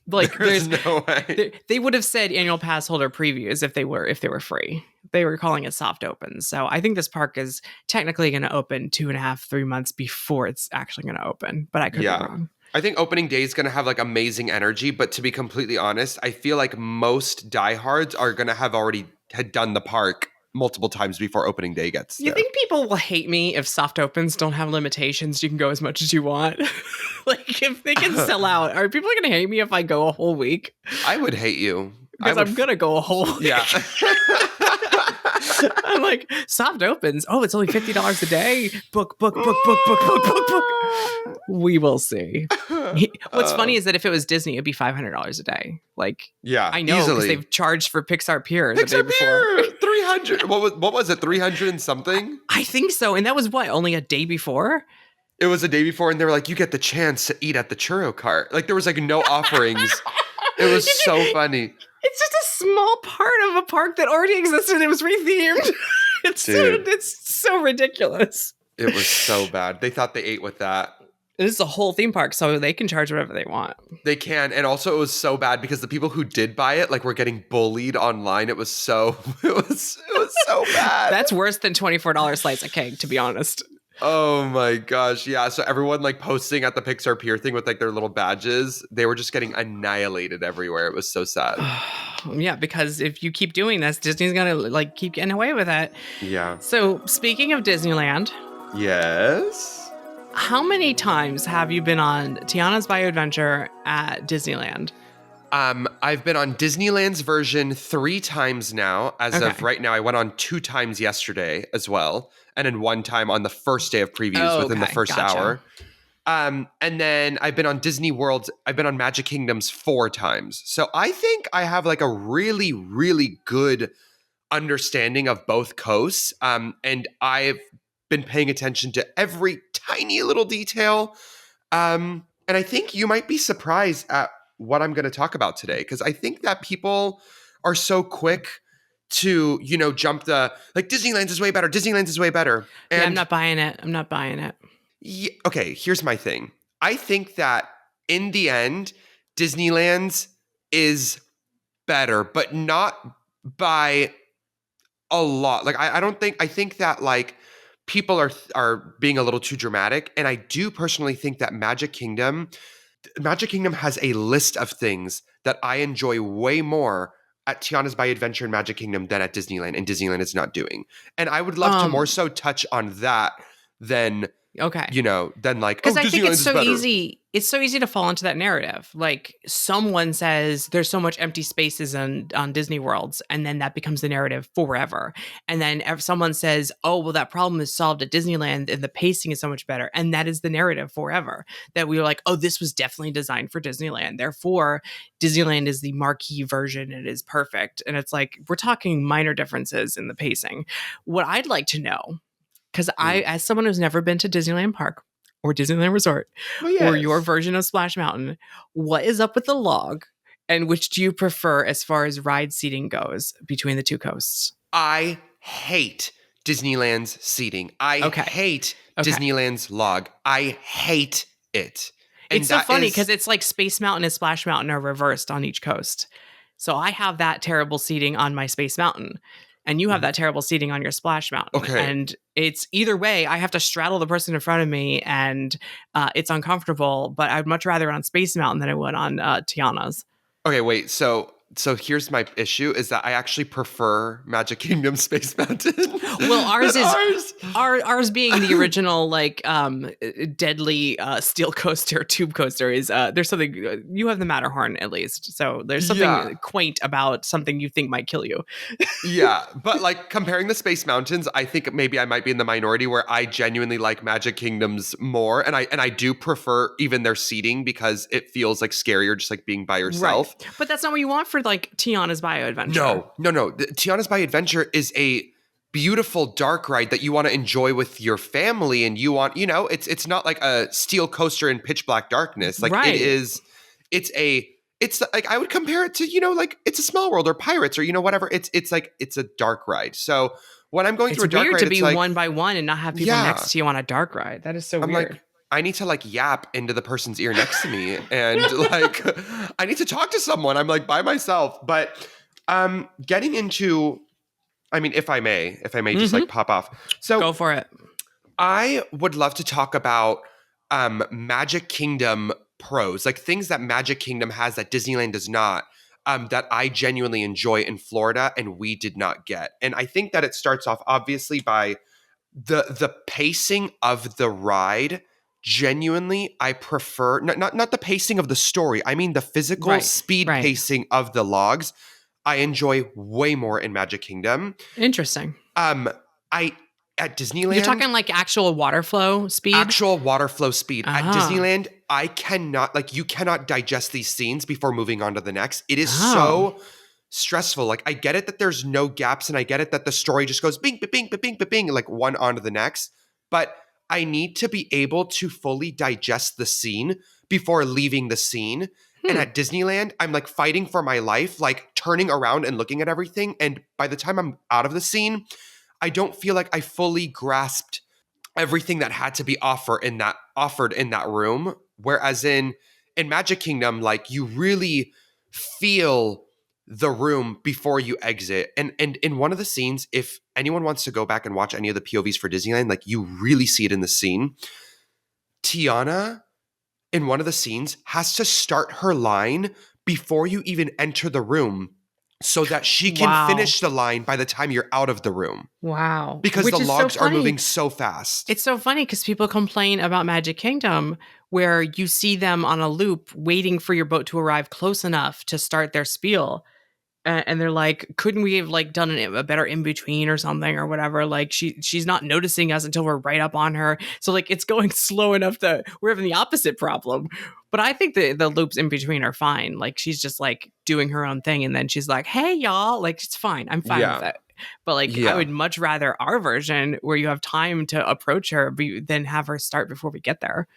[SPEAKER 2] Like
[SPEAKER 1] There's no way.
[SPEAKER 2] they would have said annual pass holder previews if they were free. They were calling it soft open. So I think this park is technically going to open 2.5-3 months before it's actually going to open, but I could be
[SPEAKER 1] Yeah.
[SPEAKER 2] wrong.
[SPEAKER 1] I think opening day is going to have like amazing energy, but to be completely honest, I feel like most diehards are going to have already had done the park multiple times before opening day gets
[SPEAKER 2] You
[SPEAKER 1] there.
[SPEAKER 2] think people will hate me if soft opens don't have limitations? You can go as much as you want. Like if they can sell out, are people going to hate me if I go a whole week?
[SPEAKER 1] I would hate you.
[SPEAKER 2] Because I'm going to go a whole week.
[SPEAKER 1] Yeah.
[SPEAKER 2] I'm like, soft opens. Oh, it's only $50 a day. Book, book, book, book, book, book, book, book. We will see. What's funny is that if it was Disney, it'd be $500 a day. Like,
[SPEAKER 1] yeah,
[SPEAKER 2] I know because
[SPEAKER 1] easily.
[SPEAKER 2] they've charged for Pixar Pier the day
[SPEAKER 1] Pier,
[SPEAKER 2] before.
[SPEAKER 1] 300. What was it? 300 and something?
[SPEAKER 2] I think so. And that was what, only a day before?
[SPEAKER 1] It was a day before, and they were like, you get the chance to eat at the churro cart. Like, there was like no offerings. It was so funny.
[SPEAKER 2] It's just a small part of a park that already existed. It was rethemed. It's so ridiculous.
[SPEAKER 1] It was so bad. They thought they ate with that.
[SPEAKER 2] This is a whole theme park, so they can charge whatever they want.
[SPEAKER 1] They can. And also it was so bad because the people who did buy it, like, were getting bullied online. It was so so bad.
[SPEAKER 2] That's worse than $24 slice of cake, to be honest.
[SPEAKER 1] Oh my gosh. Yeah. So everyone like posting at the Pixar Pier thing with like their little badges, they were just getting annihilated everywhere. It was so sad.
[SPEAKER 2] Yeah, because if you keep doing this, Disney's gonna like keep getting away with it.
[SPEAKER 1] Yeah.
[SPEAKER 2] So speaking of Disneyland,
[SPEAKER 1] yes.
[SPEAKER 2] How many times have you been on Tiana's Bayou Adventure at Disneyland?
[SPEAKER 1] I've been on Disneyland's version 3 times now. As of right now, I went on 2 times yesterday as well. And then 1 time on the first day of previews within the first hour. And then I've been on Disney World. I've been on Magic Kingdoms 4 times. So I think I have like a really, really good understanding of both coasts. And I've been paying attention to every tiny little detail. And I think you might be surprised at what I'm going to talk about today, because I think that people are so quick to, jump the, like, Disneyland is way better. Disneyland is way better. And
[SPEAKER 2] I'm not buying it.
[SPEAKER 1] Yeah, okay, here's my thing. I think that in the end, Disneyland's is better, but not by a lot. Like, I think that, like, people are being a little too dramatic. And I do personally think that Magic Kingdom has a list of things that I enjoy way more at Tiana's Bayou Adventure and Magic Kingdom than at Disneyland, and Disneyland is not doing. And I would love to more so touch on that than than like,
[SPEAKER 2] because I
[SPEAKER 1] Disneyland
[SPEAKER 2] think it's
[SPEAKER 1] is
[SPEAKER 2] so
[SPEAKER 1] better.
[SPEAKER 2] easy. It's so easy to fall into that narrative. Like, someone says there's so much empty spaces on Disney Worlds, and then that becomes the narrative forever. And then if someone says, oh, well, that problem is solved at Disneyland and the pacing is so much better, and that is the narrative forever. That we were like, oh, this was definitely designed for Disneyland. Therefore, Disneyland is the marquee version. It is perfect. And it's like, we're talking minor differences in the pacing. What I'd like to know, because I, as someone who's never been to Disneyland Park or Disneyland Resort or your version of Splash Mountain, what is up with the log, and which do you prefer as far as ride seating goes between the two coasts?
[SPEAKER 1] I hate Disneyland's seating. I hate Disneyland's log. I hate it. And
[SPEAKER 2] it's so funny because it's like Space Mountain and Splash Mountain are reversed on each coast. So I have that terrible seating on my Space Mountain, and you have that terrible seating on your Splash Mountain.
[SPEAKER 1] Okay.
[SPEAKER 2] And it's either way, I have to straddle the person in front of me, and it's uncomfortable, but I'd much rather on Space Mountain than I would on Tiana's.
[SPEAKER 1] Okay, wait. So here's my issue is that I actually prefer Magic Kingdom Space Mountain.
[SPEAKER 2] Well, ours being the original, like, deadly steel coaster, tube coaster is there's something, you have the Matterhorn at least. So there's something quaint about something you think might kill you.
[SPEAKER 1] Yeah. But like comparing the Space Mountains, I think maybe I might be in the minority where I genuinely like Magic Kingdoms more. And I do prefer even their seating because it feels like scarier just like being by yourself.
[SPEAKER 2] Right. But that's not what you want for like Tiana's Bayou Adventure.
[SPEAKER 1] No. Tiana's Bayou Adventure is a beautiful dark ride that you want to enjoy with your family, and you want, it's not like a steel coaster in pitch black darkness. Like it's like, I would compare it to, like it's a Small World or Pirates or, whatever. It's like, it's a dark ride. So when I'm going through a dark ride,
[SPEAKER 2] it's weird to be
[SPEAKER 1] like,
[SPEAKER 2] one by one and not have people next to you on a dark ride. That is so weird.
[SPEAKER 1] Like, I need to like yap into the person's ear next to me and like I need to talk to someone. I'm like by myself. But getting into, I mean, if I may just like pop off. So
[SPEAKER 2] Go for it.
[SPEAKER 1] I would love to talk about Magic Kingdom pros, like things that Magic Kingdom has that Disneyland does not, that I genuinely enjoy in Florida and we did not get. And I think that it starts off obviously by the pacing of the ride. Genuinely, I prefer not the pacing of the story. I mean the physical speed pacing of the logs. I enjoy way more in Magic Kingdom.
[SPEAKER 2] Interesting.
[SPEAKER 1] I at Disneyland,
[SPEAKER 2] you're talking like actual water flow speed?
[SPEAKER 1] Actual water flow speed. At Disneyland, I cannot, like, you cannot digest these scenes before moving on to the next. It is so stressful. Like, I get it that there's no gaps, and I get it that the story just goes bing, bing, bing, bing, bing, like one onto the next. But I need to be able to fully digest the scene before leaving the scene. And at Disneyland, I'm like fighting for my life, like turning around and looking at everything. And by the time I'm out of the scene, I don't feel like I fully grasped everything that had to be offered in that room. Whereas in Magic Kingdom, like you really feel the room before you exit. And in one of the scenes, if anyone wants to go back and watch any of the POVs for Disneyland, like you really see it in the scene. Tiana, in one of the scenes, has to start her line before you even enter the room, so that she can finish the line by the time you're out of the room.
[SPEAKER 2] Wow.
[SPEAKER 1] Because the logs are moving so fast.
[SPEAKER 2] It's so funny because people complain about Magic Kingdom where you see them on a loop waiting for your boat to arrive close enough to start their spiel. And they're like, couldn't we have like done a better in-between or something or whatever? Like she's not noticing us until we're right up on her. So like it's going slow enough that we're having the opposite problem. But I think the loops in between are fine. Like she's just like doing her own thing. And then she's like, hey, y'all, like it's fine. I'm fine with it. But like I would much rather our version where you have time to approach her than have her start before we get there.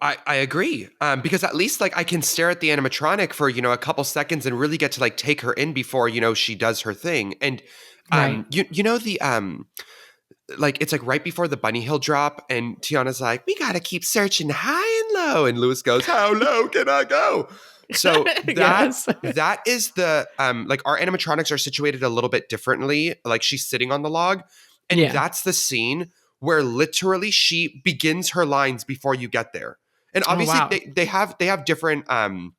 [SPEAKER 1] I agree. Because at least like I can stare at the animatronic for, a couple seconds and really get to like take her in before, she does her thing. And like it's like right before the bunny hill drop and Tiana's like, we got to keep searching high and low. And Louis goes, how low can I go? So that is the, like our animatronics are situated a little bit differently. Like she's sitting on the log and that's the scene where literally she begins her lines before you get there. And obviously they have different phrases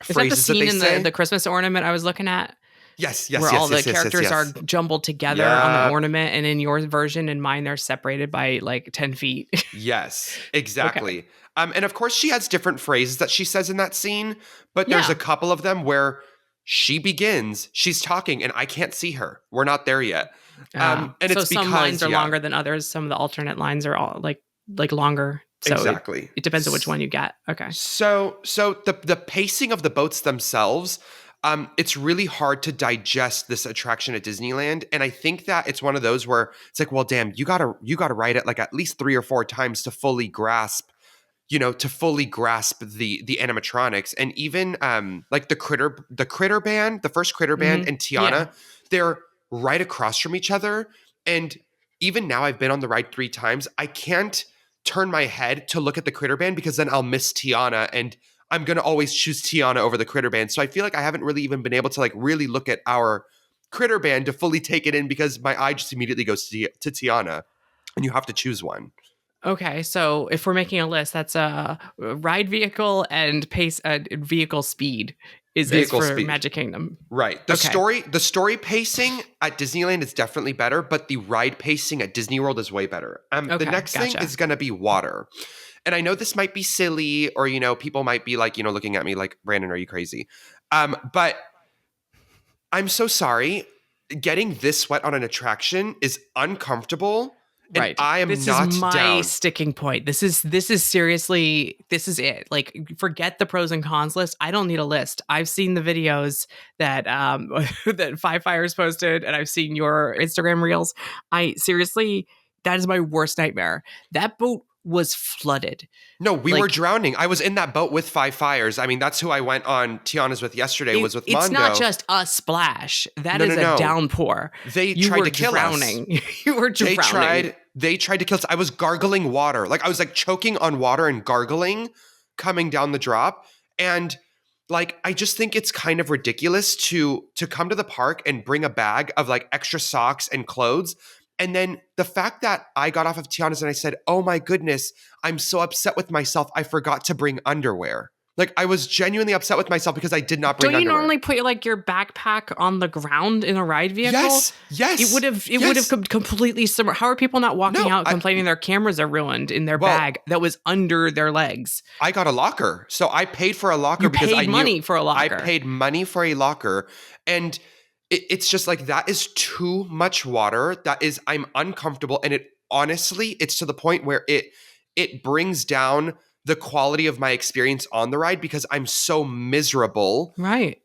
[SPEAKER 1] that they say. Is that the scene in
[SPEAKER 2] the Christmas ornament I was looking at?
[SPEAKER 1] Yes.
[SPEAKER 2] Where all the characters are jumbled together on the ornament, and in your version and mine, they're separated by like 10 feet.
[SPEAKER 1] Yes, exactly. Okay. And of course, she has different phrases that she says in that scene, but there's a couple of them where she begins, she's talking, and I can't see her. We're not there yet. And it's because
[SPEAKER 2] some lines are longer than others. Some of the alternate lines are all like longer. So
[SPEAKER 1] exactly.
[SPEAKER 2] It depends on which one you get. Okay.
[SPEAKER 1] So the pacing of the boats themselves, it's really hard to digest this attraction at Disneyland. And I think that it's one of those where it's like, well, damn, you gotta ride it like at least 3 or 4 times to fully grasp, the animatronics. And even like the critter band, the first critter band and Tiana, they're right across from each other. And even now I've been on the ride 3 times. I can't turn my head to look at the critter band because then I'll miss Tiana, and I'm going to always choose Tiana over the critter band. So I feel like I haven't really even been able to like really look at our critter band to fully take it in because my eye just immediately goes to Tiana, and you have to choose one.
[SPEAKER 2] Okay, so if we're making a list, that's a ride vehicle and pace vehicle speed is for speed. Magic Kingdom.
[SPEAKER 1] Right. The story pacing at Disneyland is definitely better, but the ride pacing at Disney World is way better. The next thing is going to be water. And I know this might be silly, or, people might be like, looking at me like, Brandon, are you crazy? But I'm so sorry. Getting this wet on an attraction is uncomfortable. Right. And I am
[SPEAKER 2] this
[SPEAKER 1] not
[SPEAKER 2] is my
[SPEAKER 1] down.
[SPEAKER 2] Sticking point. This is seriously, this is it. Like, forget the pros and cons list. I don't need a list. I've seen the videos that that Five Fires posted, and I've seen your Instagram reels. That is my worst nightmare. That boat was flooded.
[SPEAKER 1] No, we were drowning. I was in that boat with Five Fires. I mean, that's who I went on Tiana's with yesterday, was with Mondo.
[SPEAKER 2] It's not just a splash. That is a downpour.
[SPEAKER 1] They tried to kill us.
[SPEAKER 2] You were drowning.
[SPEAKER 1] they tried to kill us. I was gargling water. Like I was like choking on water and gargling coming down the drop. And like, I just think it's kind of ridiculous to come to the park and bring a bag of like extra socks and clothes. And then the fact that I got off of Tiana's and I said, oh my goodness, I'm so upset with myself. I forgot to bring underwear. Like I was genuinely upset with myself because I did not bring underwear.
[SPEAKER 2] Don't you normally put like your backpack on the ground in a ride vehicle?
[SPEAKER 1] Yes.
[SPEAKER 2] It would have completely similar. How are people not walking out complaining their cameras are ruined in their bag that was under their legs? I
[SPEAKER 1] got a locker. So I paid for a locker because I knew
[SPEAKER 2] money for a locker.
[SPEAKER 1] I paid money for a locker. And it's just like, that is too much water. I'm uncomfortable. And honestly, it's to the point where it brings down the quality of my experience on the ride because I'm so miserable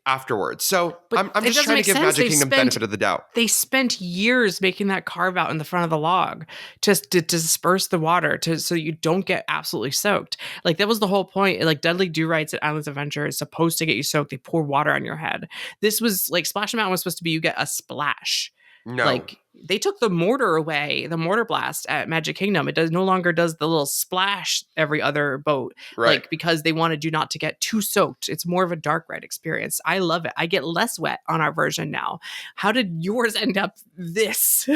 [SPEAKER 1] afterwards. So I'm just trying to give Magic Kingdom the benefit of the doubt.
[SPEAKER 2] They spent years making that carve out in the front of the log just to disperse the water so you don't get absolutely soaked. Like that was the whole point. Like Dudley Do Rights at Islands Adventure is supposed to get you soaked. They pour water on your head. This was like Splash Mountain was supposed to be you get a splash.
[SPEAKER 1] No.
[SPEAKER 2] Like they took the mortar away, the mortar blast at Magic Kingdom. It no longer does the little splash every other boat, like because they wanted you not to get too soaked. It's more of a dark ride experience. I love it. I get less wet on our version now. How did yours end up this?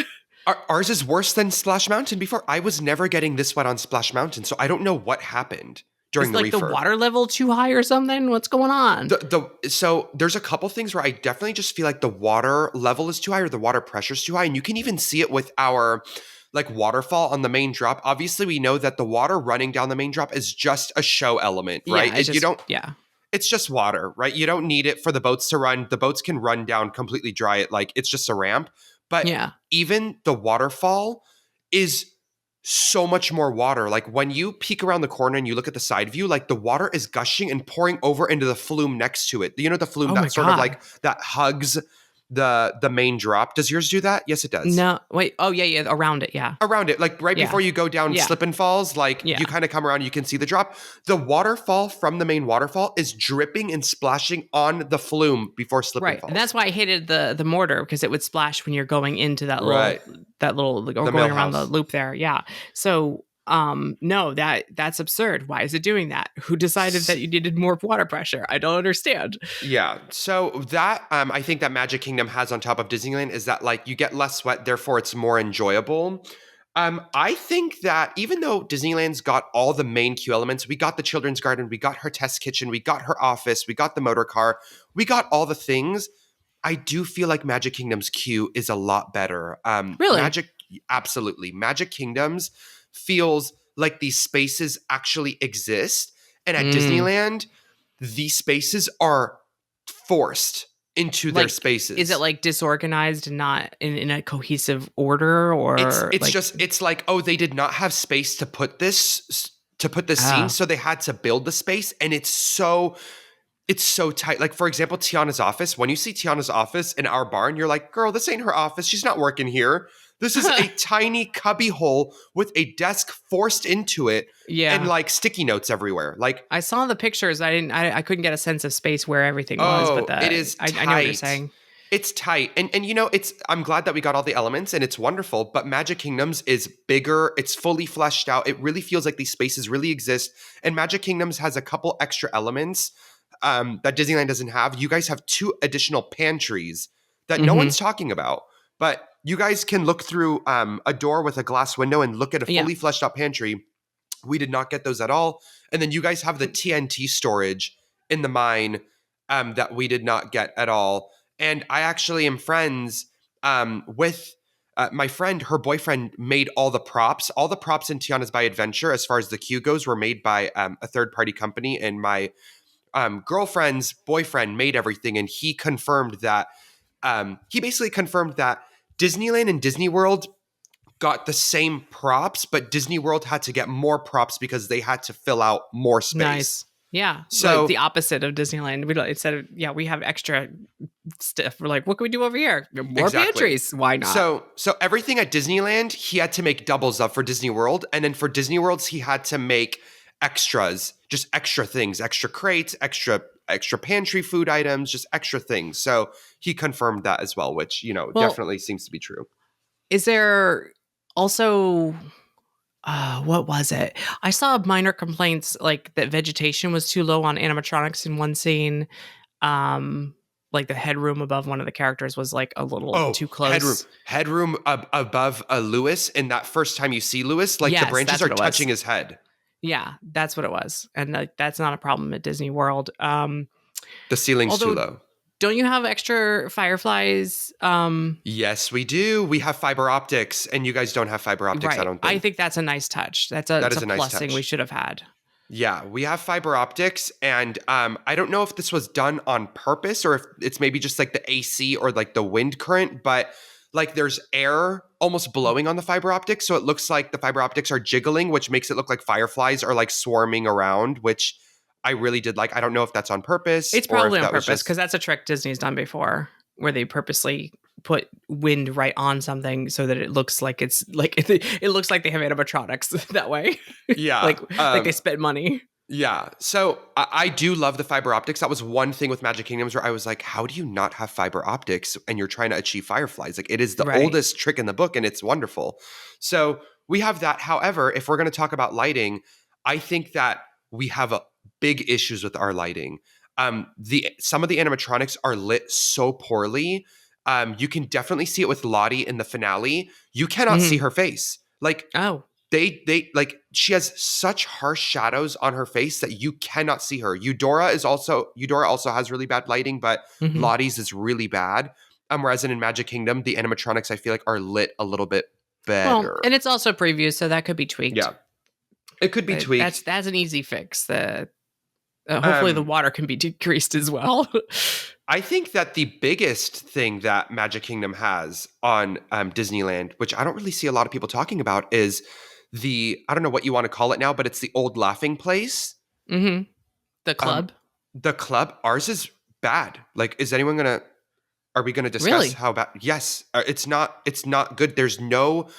[SPEAKER 1] Ours is worse than Splash Mountain before. I was never getting this wet on Splash Mountain, so I don't know what happened during the refurb.
[SPEAKER 2] Is like the water level too high or something? What's going on?
[SPEAKER 1] So there's a couple things where I definitely just feel like the water level is too high or the water pressure is too high. And you can even see it with our like waterfall on the main drop. Obviously, we know that the water running down the main drop is just a show element, right? It's just water, right? You don't need it for the boats to run. The boats can run down completely dry. It's just a ramp. But even the waterfall is so much more water. Like when you peek around the corner and you look at the side view, like the water is gushing and pouring over into the flume next to it. You know, the flume that sort of like that hugs the main drop. Does yours do that? Yes, it does.
[SPEAKER 2] No, wait. Oh yeah. Around it. Yeah.
[SPEAKER 1] Around it. Like before you go down slip and falls, you kind of come around, you can see the drop. The waterfall from the main waterfall is dripping and splashing on the flume before slip and falls.
[SPEAKER 2] And that's why I hated the mortar because it would splash when you're going into that little or going around the loop there. Yeah. So no, that's absurd. Why is it doing that? Who decided that you needed more water pressure? I don't understand.
[SPEAKER 1] Yeah. So that I think that Magic Kingdom has on top of Disneyland is that like you get less sweat, therefore it's more enjoyable. I think that even though Disneyland's got all the main queue elements, we got the children's garden, we got her test kitchen, we got her office, we got the motor car, we got all the things. I do feel like Magic Kingdom's queue is a lot better.
[SPEAKER 2] Really?
[SPEAKER 1] Absolutely. Magic Kingdom's feels like these spaces actually exist. And at Disneyland, these spaces are forced into their spaces.
[SPEAKER 2] Is it like disorganized and not in a cohesive order? Or
[SPEAKER 1] it's like, oh, they did not have space to put this scene. So they had to build the space. And it's so tight. Like, for example, Tiana's office. When you see Tiana's office in our barn, you're like, girl, this ain't her office. She's not working here. This is a tiny cubby hole with a desk forced into it and like sticky notes everywhere. Like
[SPEAKER 2] I saw the pictures. I couldn't get a sense of space where everything was, but
[SPEAKER 1] it is tight.
[SPEAKER 2] I know what you're saying.
[SPEAKER 1] It's tight. And you know, I'm glad that we got all the elements and it's wonderful, but Magic Kingdoms is bigger. It's fully fleshed out. It really feels like these spaces really exist. And Magic Kingdoms has a couple extra elements that Disneyland doesn't have. You guys have 2 additional pantries that no one's talking about, but you guys can look through a door with a glass window and look at a fully fleshed out pantry. We did not get those at all. And then you guys have the TNT storage in the mine that we did not get at all. And I actually am friends with my friend. Her boyfriend made all the props. All the props in Tiana's Bayou Adventure, as far as the queue goes, were made by a third-party company. And my girlfriend's boyfriend made everything. And he confirmed that he basically confirmed that Disneyland and Disney World got the same props, but Disney World had to get more props because they had to fill out more space.
[SPEAKER 2] Nice. Yeah. So like the opposite of Disneyland. We have extra stuff. We're like, what can we do over here? More pantries. Why not?
[SPEAKER 1] So everything at Disneyland, he had to make doubles of for Disney World. And then for Disney Worlds, he had to make extras, just extra things, extra crates, extra pantry food items, just extra things. So he confirmed that as well, which, definitely seems to be true.
[SPEAKER 2] Is there Also, what was it? I saw minor complaints like that vegetation was too low on animatronics in one scene. Like the headroom above one of the characters was like a little too close.
[SPEAKER 1] Headroom above Lewis. And that first time you see Lewis, like the
[SPEAKER 2] Yes,
[SPEAKER 1] branches
[SPEAKER 2] that's
[SPEAKER 1] are
[SPEAKER 2] what it was.
[SPEAKER 1] touching his head.
[SPEAKER 2] Yeah, that's what it was. And that's not a problem at Disney World.
[SPEAKER 1] The ceiling's too low.
[SPEAKER 2] Don't you have extra fireflies?
[SPEAKER 1] Yes, we do. We have fiber optics, and you guys don't have fiber optics,
[SPEAKER 2] right.
[SPEAKER 1] I don't think.
[SPEAKER 2] I think that's a nice touch. That is a nice plus thing we should have had.
[SPEAKER 1] Yeah, we have fiber optics, and I don't know if this was done on purpose or if it's maybe just like the AC or like the wind current, but like there's air almost blowing on the fiber optics, so it looks like the fiber optics are jiggling, which makes it look like fireflies are like swarming around, which I really did like. I don't know if that's on purpose.
[SPEAKER 2] It's probably on purpose because that's a trick Disney's done before where they purposely put wind right on something so that it looks like it's like it looks like they have animatronics that way.
[SPEAKER 1] Yeah.
[SPEAKER 2] like they spent money.
[SPEAKER 1] Yeah. So I do love the fiber optics. That was one thing with Magic Kingdoms where I was like, how do you not have fiber optics and you're trying to achieve fireflies? Like it is the oldest trick in the book and it's wonderful. So we have that. However, if we're going to talk about lighting, I think that we have big issues with our lighting. Some of the animatronics are lit so poorly. You can definitely see it with Lottie in the finale. You cannot see her face. Like, they like she has such harsh shadows on her face that you cannot see her. Eudora also has really bad lighting, but Lottie's is really bad. Whereas in Magic Kingdom, the animatronics I feel like are lit a little bit better.
[SPEAKER 2] Well, and it's also preview, so that could be tweaked.
[SPEAKER 1] Yeah, it could be tweaked.
[SPEAKER 2] That's an easy fix. Hopefully the water can be decreased as well.
[SPEAKER 1] I think that the biggest thing that Magic Kingdom has on Disneyland, which I don't really see a lot of people talking about, is I don't know what you want to call it now, but it's the old laughing place.
[SPEAKER 2] Mm-hmm. The club.
[SPEAKER 1] The club. Ours is bad. Like, are we gonna discuss how bad? Yes, it's not good. There's no.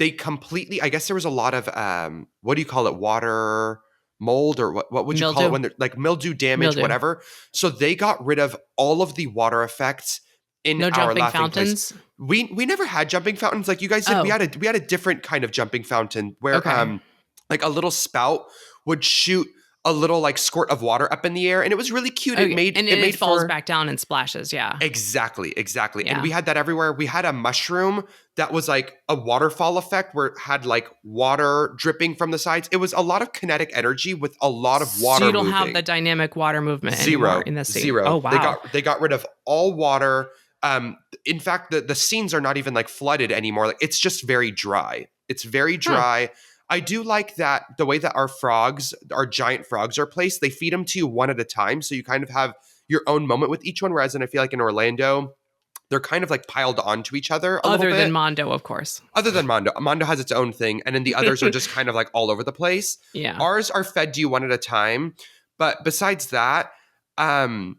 [SPEAKER 1] They completely. I guess there was a lot of what do you call it? Water mold or what would you call it when they're like mildew damage, whatever. So they got rid of all of the water effects in our laughing fountains. Place. We never had jumping fountains like you guys did. We had a different kind of jumping fountain where like a little spout would shoot a little like squirt of water up in the air, and it was really cute. It
[SPEAKER 2] falls back down and splashes. Yeah,
[SPEAKER 1] exactly.
[SPEAKER 2] Yeah.
[SPEAKER 1] And we had that everywhere. We had a mushroom that was like a waterfall effect where it had like water dripping from the sides. It was a lot of kinetic energy with a lot of water.
[SPEAKER 2] So you don't have the dynamic water movement anymore in the scene.
[SPEAKER 1] Zero.
[SPEAKER 2] Oh wow.
[SPEAKER 1] They got rid of all water. In fact, the scenes are not even like flooded anymore. Like it's just very dry. It's very dry. I do like that the way that our giant frogs are placed, they feed them to you one at a time. So you kind of have your own moment with each one. Whereas I feel like in Orlando, they're kind of like piled onto each other a little bit.
[SPEAKER 2] Other than Mondo, of course.
[SPEAKER 1] Other than Mondo. Mondo has its own thing. And then the others are just kind of like all over the place.
[SPEAKER 2] Yeah.
[SPEAKER 1] Ours are fed to you one at a time. But besides that, I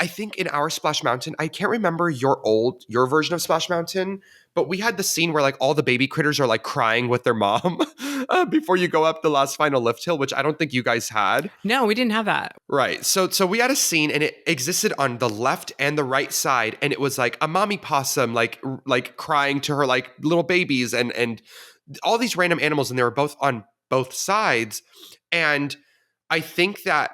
[SPEAKER 1] think in our Splash Mountain, I can't remember your version of Splash Mountain, but we had the scene where like all the baby critters are like crying with their mom before you go up the last final lift hill, which I don't think you guys had.
[SPEAKER 2] No, we didn't have that.
[SPEAKER 1] Right. So we had a scene and it existed on the left and the right side. And it was like a mommy possum, like crying to her like little babies and all these random animals. And they were both on both sides. And I think that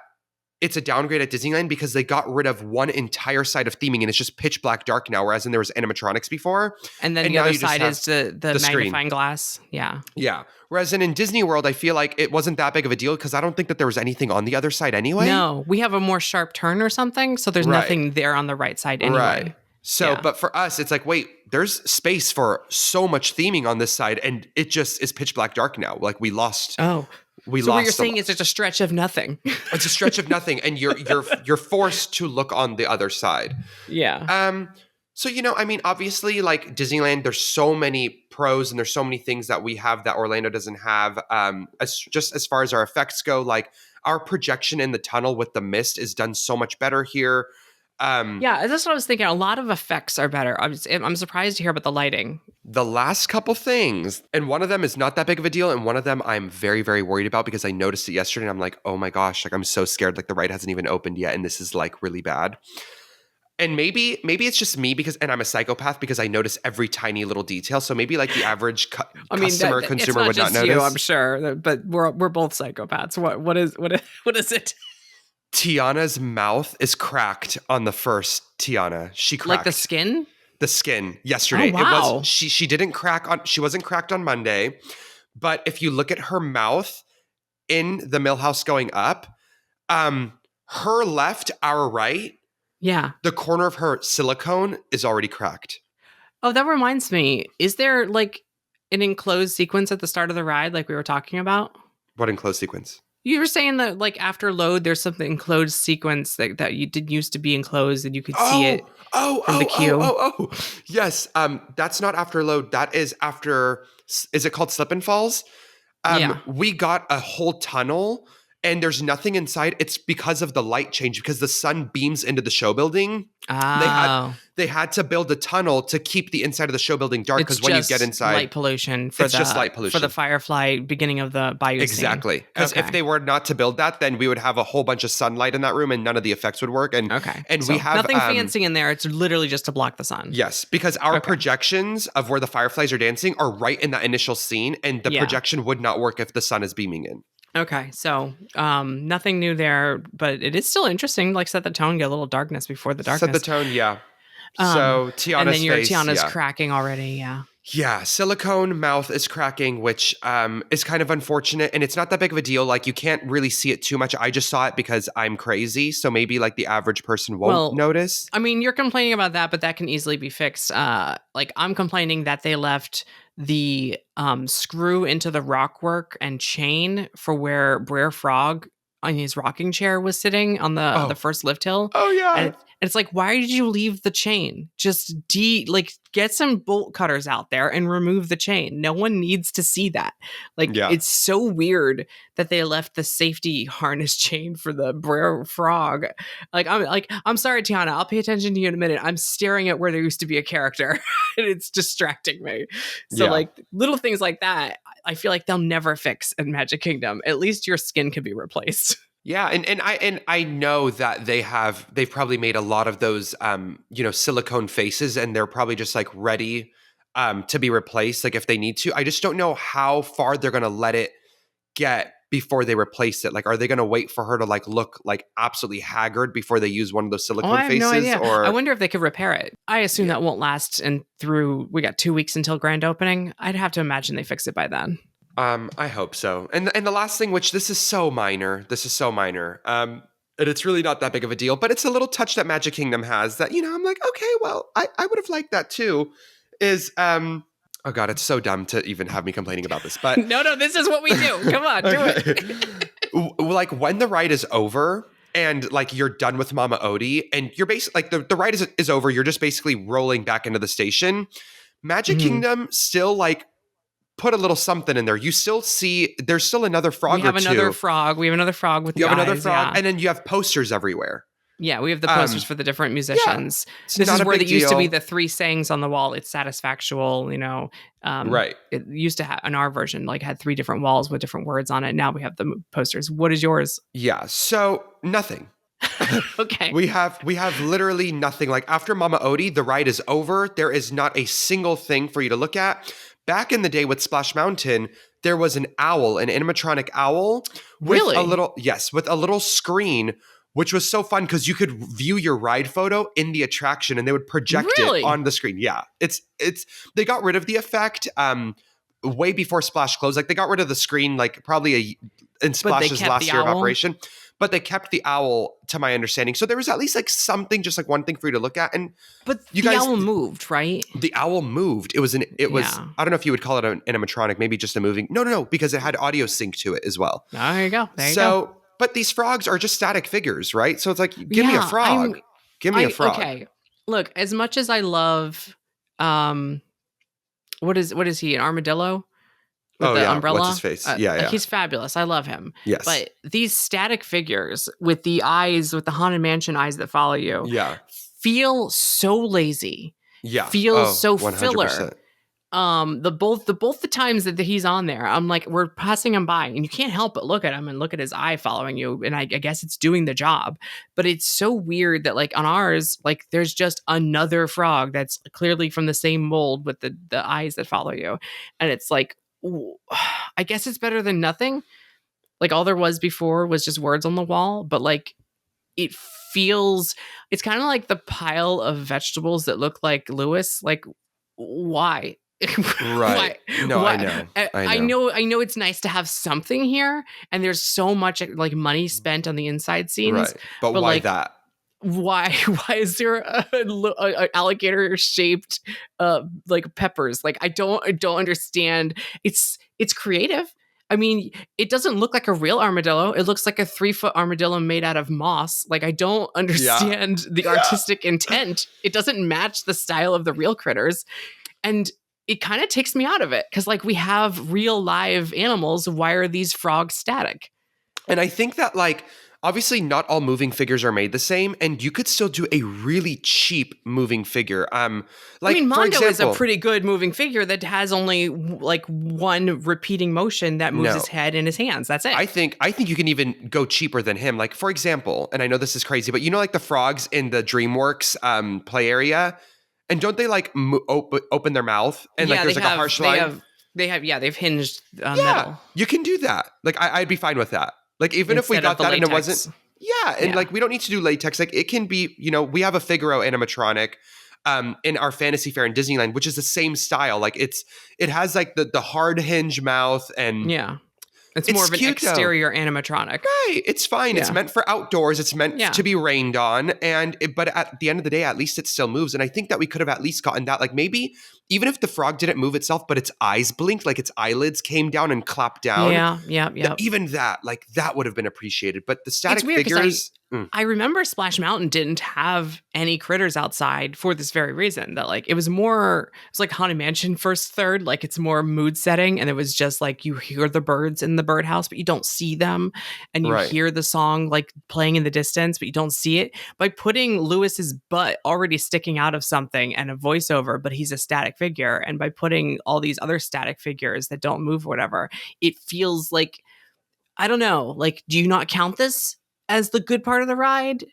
[SPEAKER 1] it's a downgrade at Disneyland because they got rid of one entire side of theming and it's just pitch black dark now, whereas there was animatronics before.
[SPEAKER 2] And then the other side is the magnifying glass. Yeah.
[SPEAKER 1] Yeah. Whereas in Disney World, I feel like it wasn't that big of a deal because I don't think that there was anything on the other side anyway.
[SPEAKER 2] No, we have a more sharp turn or something. So there's nothing there on the right side anyway. Right.
[SPEAKER 1] So, but for us, it's like, wait, there's space for so much theming on this side and it just is pitch black dark now. Like we lost.
[SPEAKER 2] Oh. So what you're saying is it's a stretch of nothing.
[SPEAKER 1] It's a stretch of nothing, and you're forced to look on the other side.
[SPEAKER 2] Yeah.
[SPEAKER 1] So obviously, like Disneyland, there's so many pros and there's so many things that we have that Orlando doesn't have. As far as our effects go, like our projection in the tunnel with the mist is done so much better here.
[SPEAKER 2] Yeah, that's what I was thinking. A lot of effects are better. I'm surprised to hear about the lighting.
[SPEAKER 1] The last couple things, and one of them is not that big of a deal, and one of them I'm very, very worried about because I noticed it yesterday, and I'm like, oh my gosh, like I'm so scared, like the ride hasn't even opened yet, and this is like really bad. And maybe it's just me and I'm a psychopath because I notice every tiny little detail. So maybe like the average consumer would not notice.
[SPEAKER 2] I'm sure, but we're both psychopaths. What is it?
[SPEAKER 1] Tiana's mouth is cracked on the first Tiana. She cracked
[SPEAKER 2] like the skin.
[SPEAKER 1] The skin yesterday.
[SPEAKER 2] Oh, wow.
[SPEAKER 1] It was she didn't crack on. She wasn't cracked on Monday, but if you look at her mouth in the Millhouse going up, her left, our right.
[SPEAKER 2] Yeah.
[SPEAKER 1] The corner of her silicone is already cracked.
[SPEAKER 2] Oh, that reminds me. Is there like an enclosed sequence at the start of the ride like we were talking about?
[SPEAKER 1] What enclosed sequence?
[SPEAKER 2] You were saying that like after load, there's something enclosed sequence that you did used to be enclosed and you could see it from the queue.
[SPEAKER 1] Yes. That's not after load. That is after, is it called Slip and Falls?
[SPEAKER 2] Yeah.
[SPEAKER 1] We got a whole tunnel and there's nothing inside. It's because of the light change, because the sun beams into the show building.
[SPEAKER 2] Oh.
[SPEAKER 1] They had to build a tunnel to keep the inside of the show building dark, because when you get inside,
[SPEAKER 2] light pollution for just light pollution for the Firefly beginning of the Bayou.
[SPEAKER 1] Exactly, because if they were not to build that, then we would have a whole bunch of sunlight in that room, and none of the effects would work. And
[SPEAKER 2] so
[SPEAKER 1] we have
[SPEAKER 2] nothing fancy in there. It's literally just to block the sun.
[SPEAKER 1] Yes, because our projections of where the Fireflies are dancing are right in that initial scene, and the projection would not work if the sun is beaming in.
[SPEAKER 2] Okay, so nothing new there, but it is still interesting. Like set the tone, get a little darkness before the darkness.
[SPEAKER 1] Set the tone, yeah. So Tiana's
[SPEAKER 2] and then your
[SPEAKER 1] face,
[SPEAKER 2] Tiana's cracking already, yeah.
[SPEAKER 1] Yeah, silicone mouth is cracking, which is kind of unfortunate, and it's not that big of a deal. Like you can't really see it too much. I just saw it because I'm crazy, so maybe like the average person won't notice.
[SPEAKER 2] I mean, you're complaining about that, but that can easily be fixed. Like I'm complaining that they left the screw into the rockwork and chain for where Brer Frog on his rocking chair was sitting on the first lift hill.
[SPEAKER 1] Oh yeah.
[SPEAKER 2] And it's like, why did you leave the chain? Just get some bolt cutters out there and remove the chain. No one needs to see that. It's so weird that they left the safety harness chain for the Brer Frog. I'm sorry, Tiana, I'll pay attention to you in a minute. I'm staring at where there used to be a character and it's distracting me. So little things like that, I feel like they'll never fix in Magic Kingdom. At least your skin can be replaced.
[SPEAKER 1] Yeah, and I know that they've probably made a lot of those silicone faces, and they're probably just like ready to be replaced, like if they need to. I just don't know how far they're gonna let it get before they replace it. Like, are they gonna wait for her to like look like absolutely haggard before they use one of those silicone faces?
[SPEAKER 2] No idea. Or I wonder if they could repair it. I assume that won't last we got 2 weeks until grand opening. I'd have to imagine they fix it by then.
[SPEAKER 1] I hope so. And the last thing, which this is so minor, and it's really not that big of a deal, but it's a little touch that Magic Kingdom has that, I'm like, okay, well, I would have liked that too, is, oh God, it's so dumb to even have me complaining about this, but.
[SPEAKER 2] No, this is what we do. Come on, do
[SPEAKER 1] it. Like when the ride is over and like you're done with Mama Odie and you're basically like the ride is over, you're just basically rolling back into the station. Magic Kingdom still like put a little something in there. You still see there's still another frog or two.
[SPEAKER 2] We have another frog with the eyes.
[SPEAKER 1] Another frog, and then you have posters everywhere.
[SPEAKER 2] Yeah, we have the posters for the different musicians. This is where there used to be the 3 sayings on the wall. It's satisfactual,
[SPEAKER 1] right.
[SPEAKER 2] It used to have, in our version, like had 3 different walls with different words on it. Now we have the posters. What is yours?
[SPEAKER 1] Yeah, so nothing.
[SPEAKER 2] Okay.
[SPEAKER 1] We have literally nothing. Like after Mama Odie, the ride is over. There is not a single thing for you to look at. Back in the day with Splash Mountain, there was an animatronic owl with a little screen, which was so fun because you could view your ride photo in the attraction and they would project it on the screen. Yeah. They got rid of the effect way before Splash closed. Like they got rid of the screen like probably in Splash's last year of operation. But they kept the owl, to my understanding. So there was at least like something, just like one thing for you to look at.
[SPEAKER 2] But the owl moved, right?
[SPEAKER 1] The owl moved. It was I don't know if you would call it an animatronic, maybe just a moving. No, because it had audio sync to it as well.
[SPEAKER 2] Oh, there you go.
[SPEAKER 1] But these frogs are just static figures, right? So it's like, give me a frog. Give me a frog.
[SPEAKER 2] Okay. Look, as much as I love, what is he, an armadillo? With the umbrella.
[SPEAKER 1] What's his face? Yeah.
[SPEAKER 2] He's fabulous. I love him.
[SPEAKER 1] Yes.
[SPEAKER 2] But these static figures with the eyes, with the Haunted Mansion eyes that follow you, feel so lazy.
[SPEAKER 1] Yeah.
[SPEAKER 2] Feel so
[SPEAKER 1] 100%.
[SPEAKER 2] filler. the times that he's on there, I'm like, we're passing him by and you can't help but look at him and look at his eye following you, and I guess it's doing the job. But it's so weird that like on ours, like there's just another frog that's clearly from the same mold with the eyes that follow you, and it's like, I guess it's better than nothing. Like all there was before was just words on the wall, but like it feels, it's kind of like the pile of vegetables that look like Lewis. Like, why?
[SPEAKER 1] Right. No,
[SPEAKER 2] why?
[SPEAKER 1] I know. I know.
[SPEAKER 2] I know it's nice to have something here, and there's so much like money spent on the inside scenes.
[SPEAKER 1] Right. But why
[SPEAKER 2] like,
[SPEAKER 1] that?
[SPEAKER 2] Why is there a alligator shaped like peppers? Like I don't understand. It's creative. I mean, it doesn't look like a real armadillo. It looks like a 3-foot armadillo made out of moss. Like I don't understand the artistic intent. It doesn't match the style of the real critters. And it kind of takes me out of it because like we have real live animals. Why are these frogs static?
[SPEAKER 1] And I think that like, obviously not all moving figures are made the same, and you could still do a really cheap moving figure. Like,
[SPEAKER 2] I mean,
[SPEAKER 1] for
[SPEAKER 2] Mondo
[SPEAKER 1] example,
[SPEAKER 2] is a pretty good moving figure that has only like one repeating motion that moves his head and his hands. That's it.
[SPEAKER 1] I think you can even go cheaper than him. Like, for example, and I know this is crazy, but you know, like the frogs in the DreamWorks play area, and don't they like open their mouth and like there's like a harsh line?
[SPEAKER 2] They've hinged metal.
[SPEAKER 1] You can do that. Like, I'd be fine with that. Like, even if we got that and it wasn't, like we don't need to do latex. Like, it can be, you know, we have a Figaro animatronic in our fantasy fair in Disneyland, which is the same style. Like, it has like the hard hinge mouth, and
[SPEAKER 2] it's more of an exterior animatronic.
[SPEAKER 1] Right. It's fine. It's meant for outdoors. It's meant to be rained on. But at the end of the day, at least it still moves. And I think that we could have at least gotten that. Like maybe even if the frog didn't move itself, but its eyes blinked, like its eyelids came down and clapped down.
[SPEAKER 2] Yeah.
[SPEAKER 1] Even that, like that would have been appreciated. But the static
[SPEAKER 2] weird,
[SPEAKER 1] figures.
[SPEAKER 2] I remember Splash Mountain didn't have any critters outside for this very reason. That like it was like Haunted Mansion first third, like it's more mood setting, and it was just like you hear the birds in the birdhouse, but you don't see them, and you hear the song like playing in the distance, but you don't see it. By putting Lewis's butt already sticking out of something and a voiceover, but he's a static figure, and by putting all these other static figures that don't move or whatever, it feels like, I don't know, like do you not count this as the good part of the ride?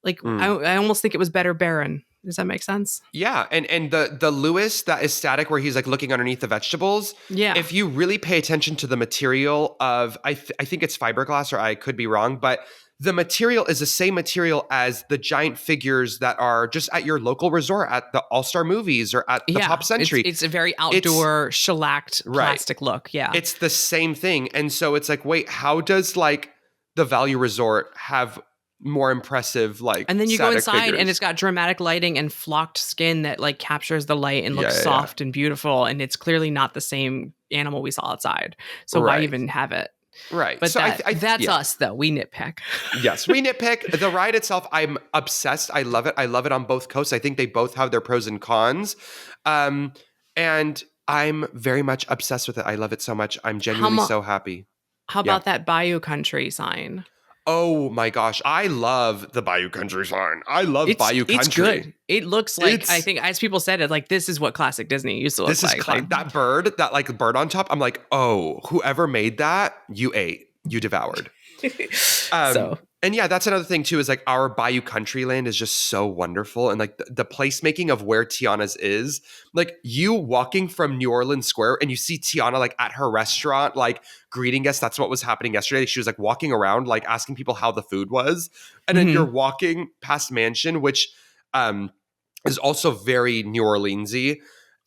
[SPEAKER 2] Like I almost think it was better Baron. Does that make sense?
[SPEAKER 1] Yeah, and the Lewis that is static, where he's like looking underneath the vegetables.
[SPEAKER 2] Yeah,
[SPEAKER 1] if you really pay attention to the material of, I think it's fiberglass, or I could be wrong, but the material is the same material as the giant figures that are just at your local resort, at the All-Star Movies or at the Pop Century.
[SPEAKER 2] It's a very outdoor shellacked plastic look. Yeah,
[SPEAKER 1] it's the same thing, and so it's like, wait, how does like the Value Resort have more impressive like,
[SPEAKER 2] and then you go inside
[SPEAKER 1] figures?
[SPEAKER 2] And it's got dramatic lighting and flocked skin that like captures the light and looks soft and beautiful, and it's clearly not the same animal we saw outside, so why even have it?
[SPEAKER 1] Right.
[SPEAKER 2] But so that's us though. We nitpick.
[SPEAKER 1] Yes, we nitpick. The ride itself, I'm obsessed. I love it. I love it on both coasts. I think they both have their pros and cons, and I'm very much obsessed with it. I love it so much. I'm genuinely so happy.
[SPEAKER 2] How about that Bayou Country sign?
[SPEAKER 1] Oh my gosh. I love the Bayou Country sign. I love Bayou Country.
[SPEAKER 2] It's good. It looks like, I think as people said it, like this is what classic Disney used to look like.
[SPEAKER 1] This is that bird, that like bird on top. I'm like, oh, whoever made that, you ate, you devoured. And yeah, that's another thing too, is like our Bayou Countryland is just so wonderful. And like the placemaking of where Tiana's is, like you walking from New Orleans Square and you see Tiana like at her restaurant, like greeting us. That's what was happening yesterday. She was like walking around, like asking people how the food was. And then you're walking past Mansion, which is also very New Orleans-y.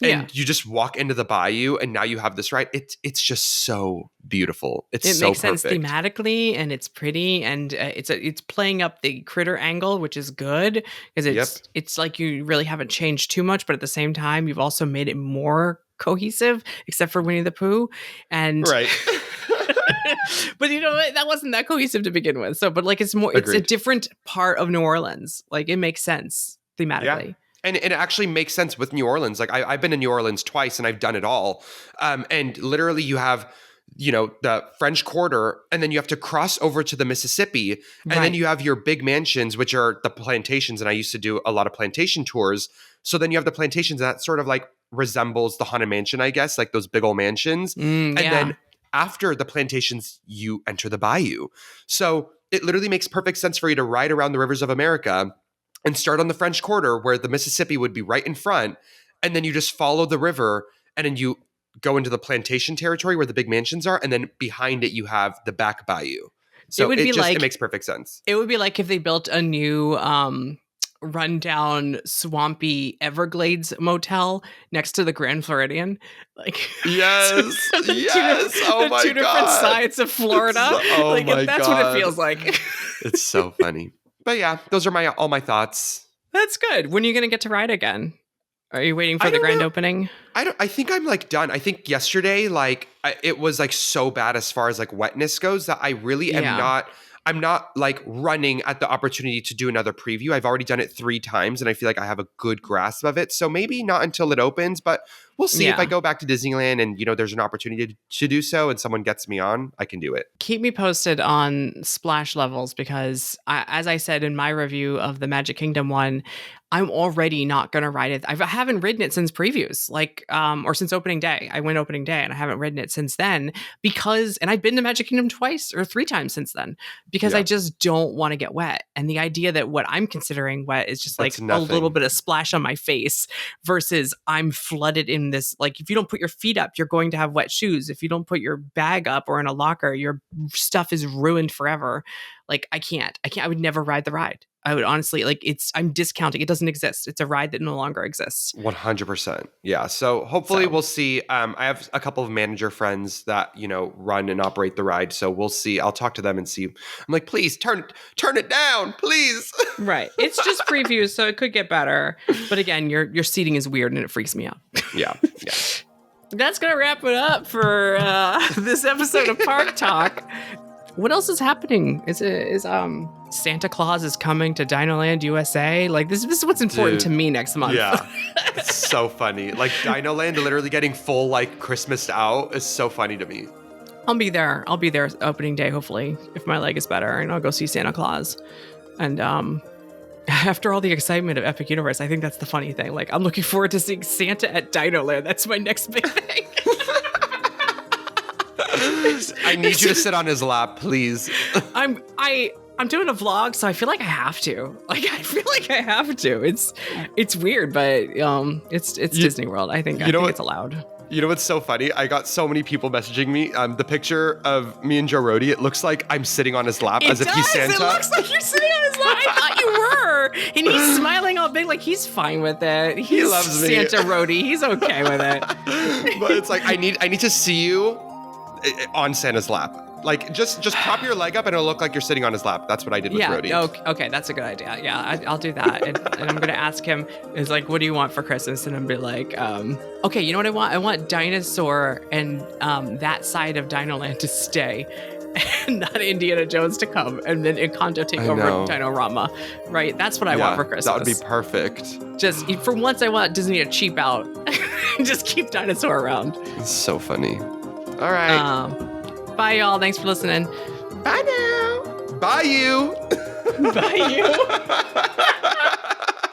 [SPEAKER 1] And you just walk into the bayou, and now you have this ride. It's just so beautiful. It so
[SPEAKER 2] makes
[SPEAKER 1] perfect.
[SPEAKER 2] sense thematically, and it's pretty, and it's playing up the critter angle, which is good because it's like you really haven't changed too much, but at the same time, you've also made it more cohesive, except for Winnie the Pooh, and but you know what? That wasn't that cohesive to begin with. So, but like it's more, it's a different part of New Orleans. Like it makes sense thematically.
[SPEAKER 1] Yeah. And it actually makes sense with New Orleans. Like I've been in New Orleans twice and I've done it all. And literally you have the French Quarter, and then you have to cross over to the Mississippi, and then you have your big mansions, which are the plantations. And I used to do a lot of plantation tours. So then you have the plantations that sort of like resembles the Haunted Mansion, I guess, like those big old mansions. And then after the plantations, you enter the Bayou. So it literally makes perfect sense for you to ride around the rivers of America and start on the French Quarter, where the Mississippi would be right in front. And then you just follow the river, and then you go into the plantation territory where the big mansions are, and then behind it you have the back bayou. So it makes perfect sense.
[SPEAKER 2] It would be like if they built a new rundown swampy Everglades motel next to the Grand Floridian. Like
[SPEAKER 1] yes. Oh my god.
[SPEAKER 2] Two different sides of Florida. That's what it feels like.
[SPEAKER 1] It's so funny. But yeah, those are all my thoughts.
[SPEAKER 2] That's good. When are you going to get to ride again? Are you waiting for the grand opening?
[SPEAKER 1] I think I'm like done. I think yesterday, it was like so bad as far as like wetness goes that I really I'm not like running at the opportunity to do another preview. I've already done it 3 times and I feel like I have a good grasp of it. So maybe not until it opens, but we'll see if I go back to Disneyland and, there's an opportunity to do so and someone gets me on, I can do it.
[SPEAKER 2] Keep me posted on splash levels because as I said in my review of the Magic Kingdom one, I'm already not going to ride it. I haven't ridden it since previews, or since opening day. I went opening day and I haven't ridden it since then and I've been to Magic Kingdom 2 or 3 times since then because I just don't want to get wet. And the idea that what I'm considering wet is just like a little bit of splash on my face versus I'm flooded in this. Like if you don't put your feet up, you're going to have wet shoes. If you don't put your bag up or in a locker, your stuff is ruined forever. Like I can't, I would never ride the ride. I would honestly I'm discounting. It doesn't exist. It's a ride that no longer exists.
[SPEAKER 1] 100%. Yeah. So hopefully we'll see. I have a couple of manager friends that, run and operate the ride. So we'll see. I'll talk to them and see. I'm like, please turn it down, please.
[SPEAKER 2] Right. It's just previews. So it could get better. But again, your seating is weird and it freaks me out.
[SPEAKER 1] Yeah.
[SPEAKER 2] That's going to wrap it up for this episode of Park Talk. What else is happening? Is Santa Claus is coming to Dinoland USA? Like this is what's important to me next month.
[SPEAKER 1] Yeah. It's so funny. Like Dinoland literally getting full like Christmased out is so funny to me.
[SPEAKER 2] I'll be there opening day, hopefully, if my leg is better, and I'll go see Santa Claus. And after all the excitement of Epic Universe, I think that's the funny thing. Like I'm looking forward to seeing Santa at Dinoland. That's my next big thing.
[SPEAKER 1] I need you to sit on his lap, please.
[SPEAKER 2] I'm doing a vlog, so I feel like I have to. It's weird, but it's Disney World. I think it's allowed.
[SPEAKER 1] You know what's so funny? I got so many people messaging me. The picture of me and Joe Rohde, it looks like I'm sitting on his lap if he's Santa.
[SPEAKER 2] It looks like you're sitting on his lap. I thought you were. And he's smiling all big, like he's fine with it.
[SPEAKER 1] He loves me.
[SPEAKER 2] Santa Rohde. He's okay with it.
[SPEAKER 1] But it's like I need to see you on Santa's lap. Like just prop your leg up and it'll look like you're sitting on his lap. That's what I did with Brody.
[SPEAKER 2] Okay, that's a good idea. Yeah, I'll do that. And I'm gonna ask him, is like, what do you want for Christmas? And I'm be like, okay, you know what I want? I want Dinosaur and that side of Dinoland to stay. And not Indiana Jones to come and then Encanto take over Dino-Rama. Right? That's what I want for Christmas.
[SPEAKER 1] That would be perfect.
[SPEAKER 2] Just for once I want Disney to cheap out and just keep Dinosaur around.
[SPEAKER 1] It's so funny. All right.
[SPEAKER 2] Bye, y'all. Thanks for listening.
[SPEAKER 1] Bye now. Bye, you.
[SPEAKER 2] Bye, you.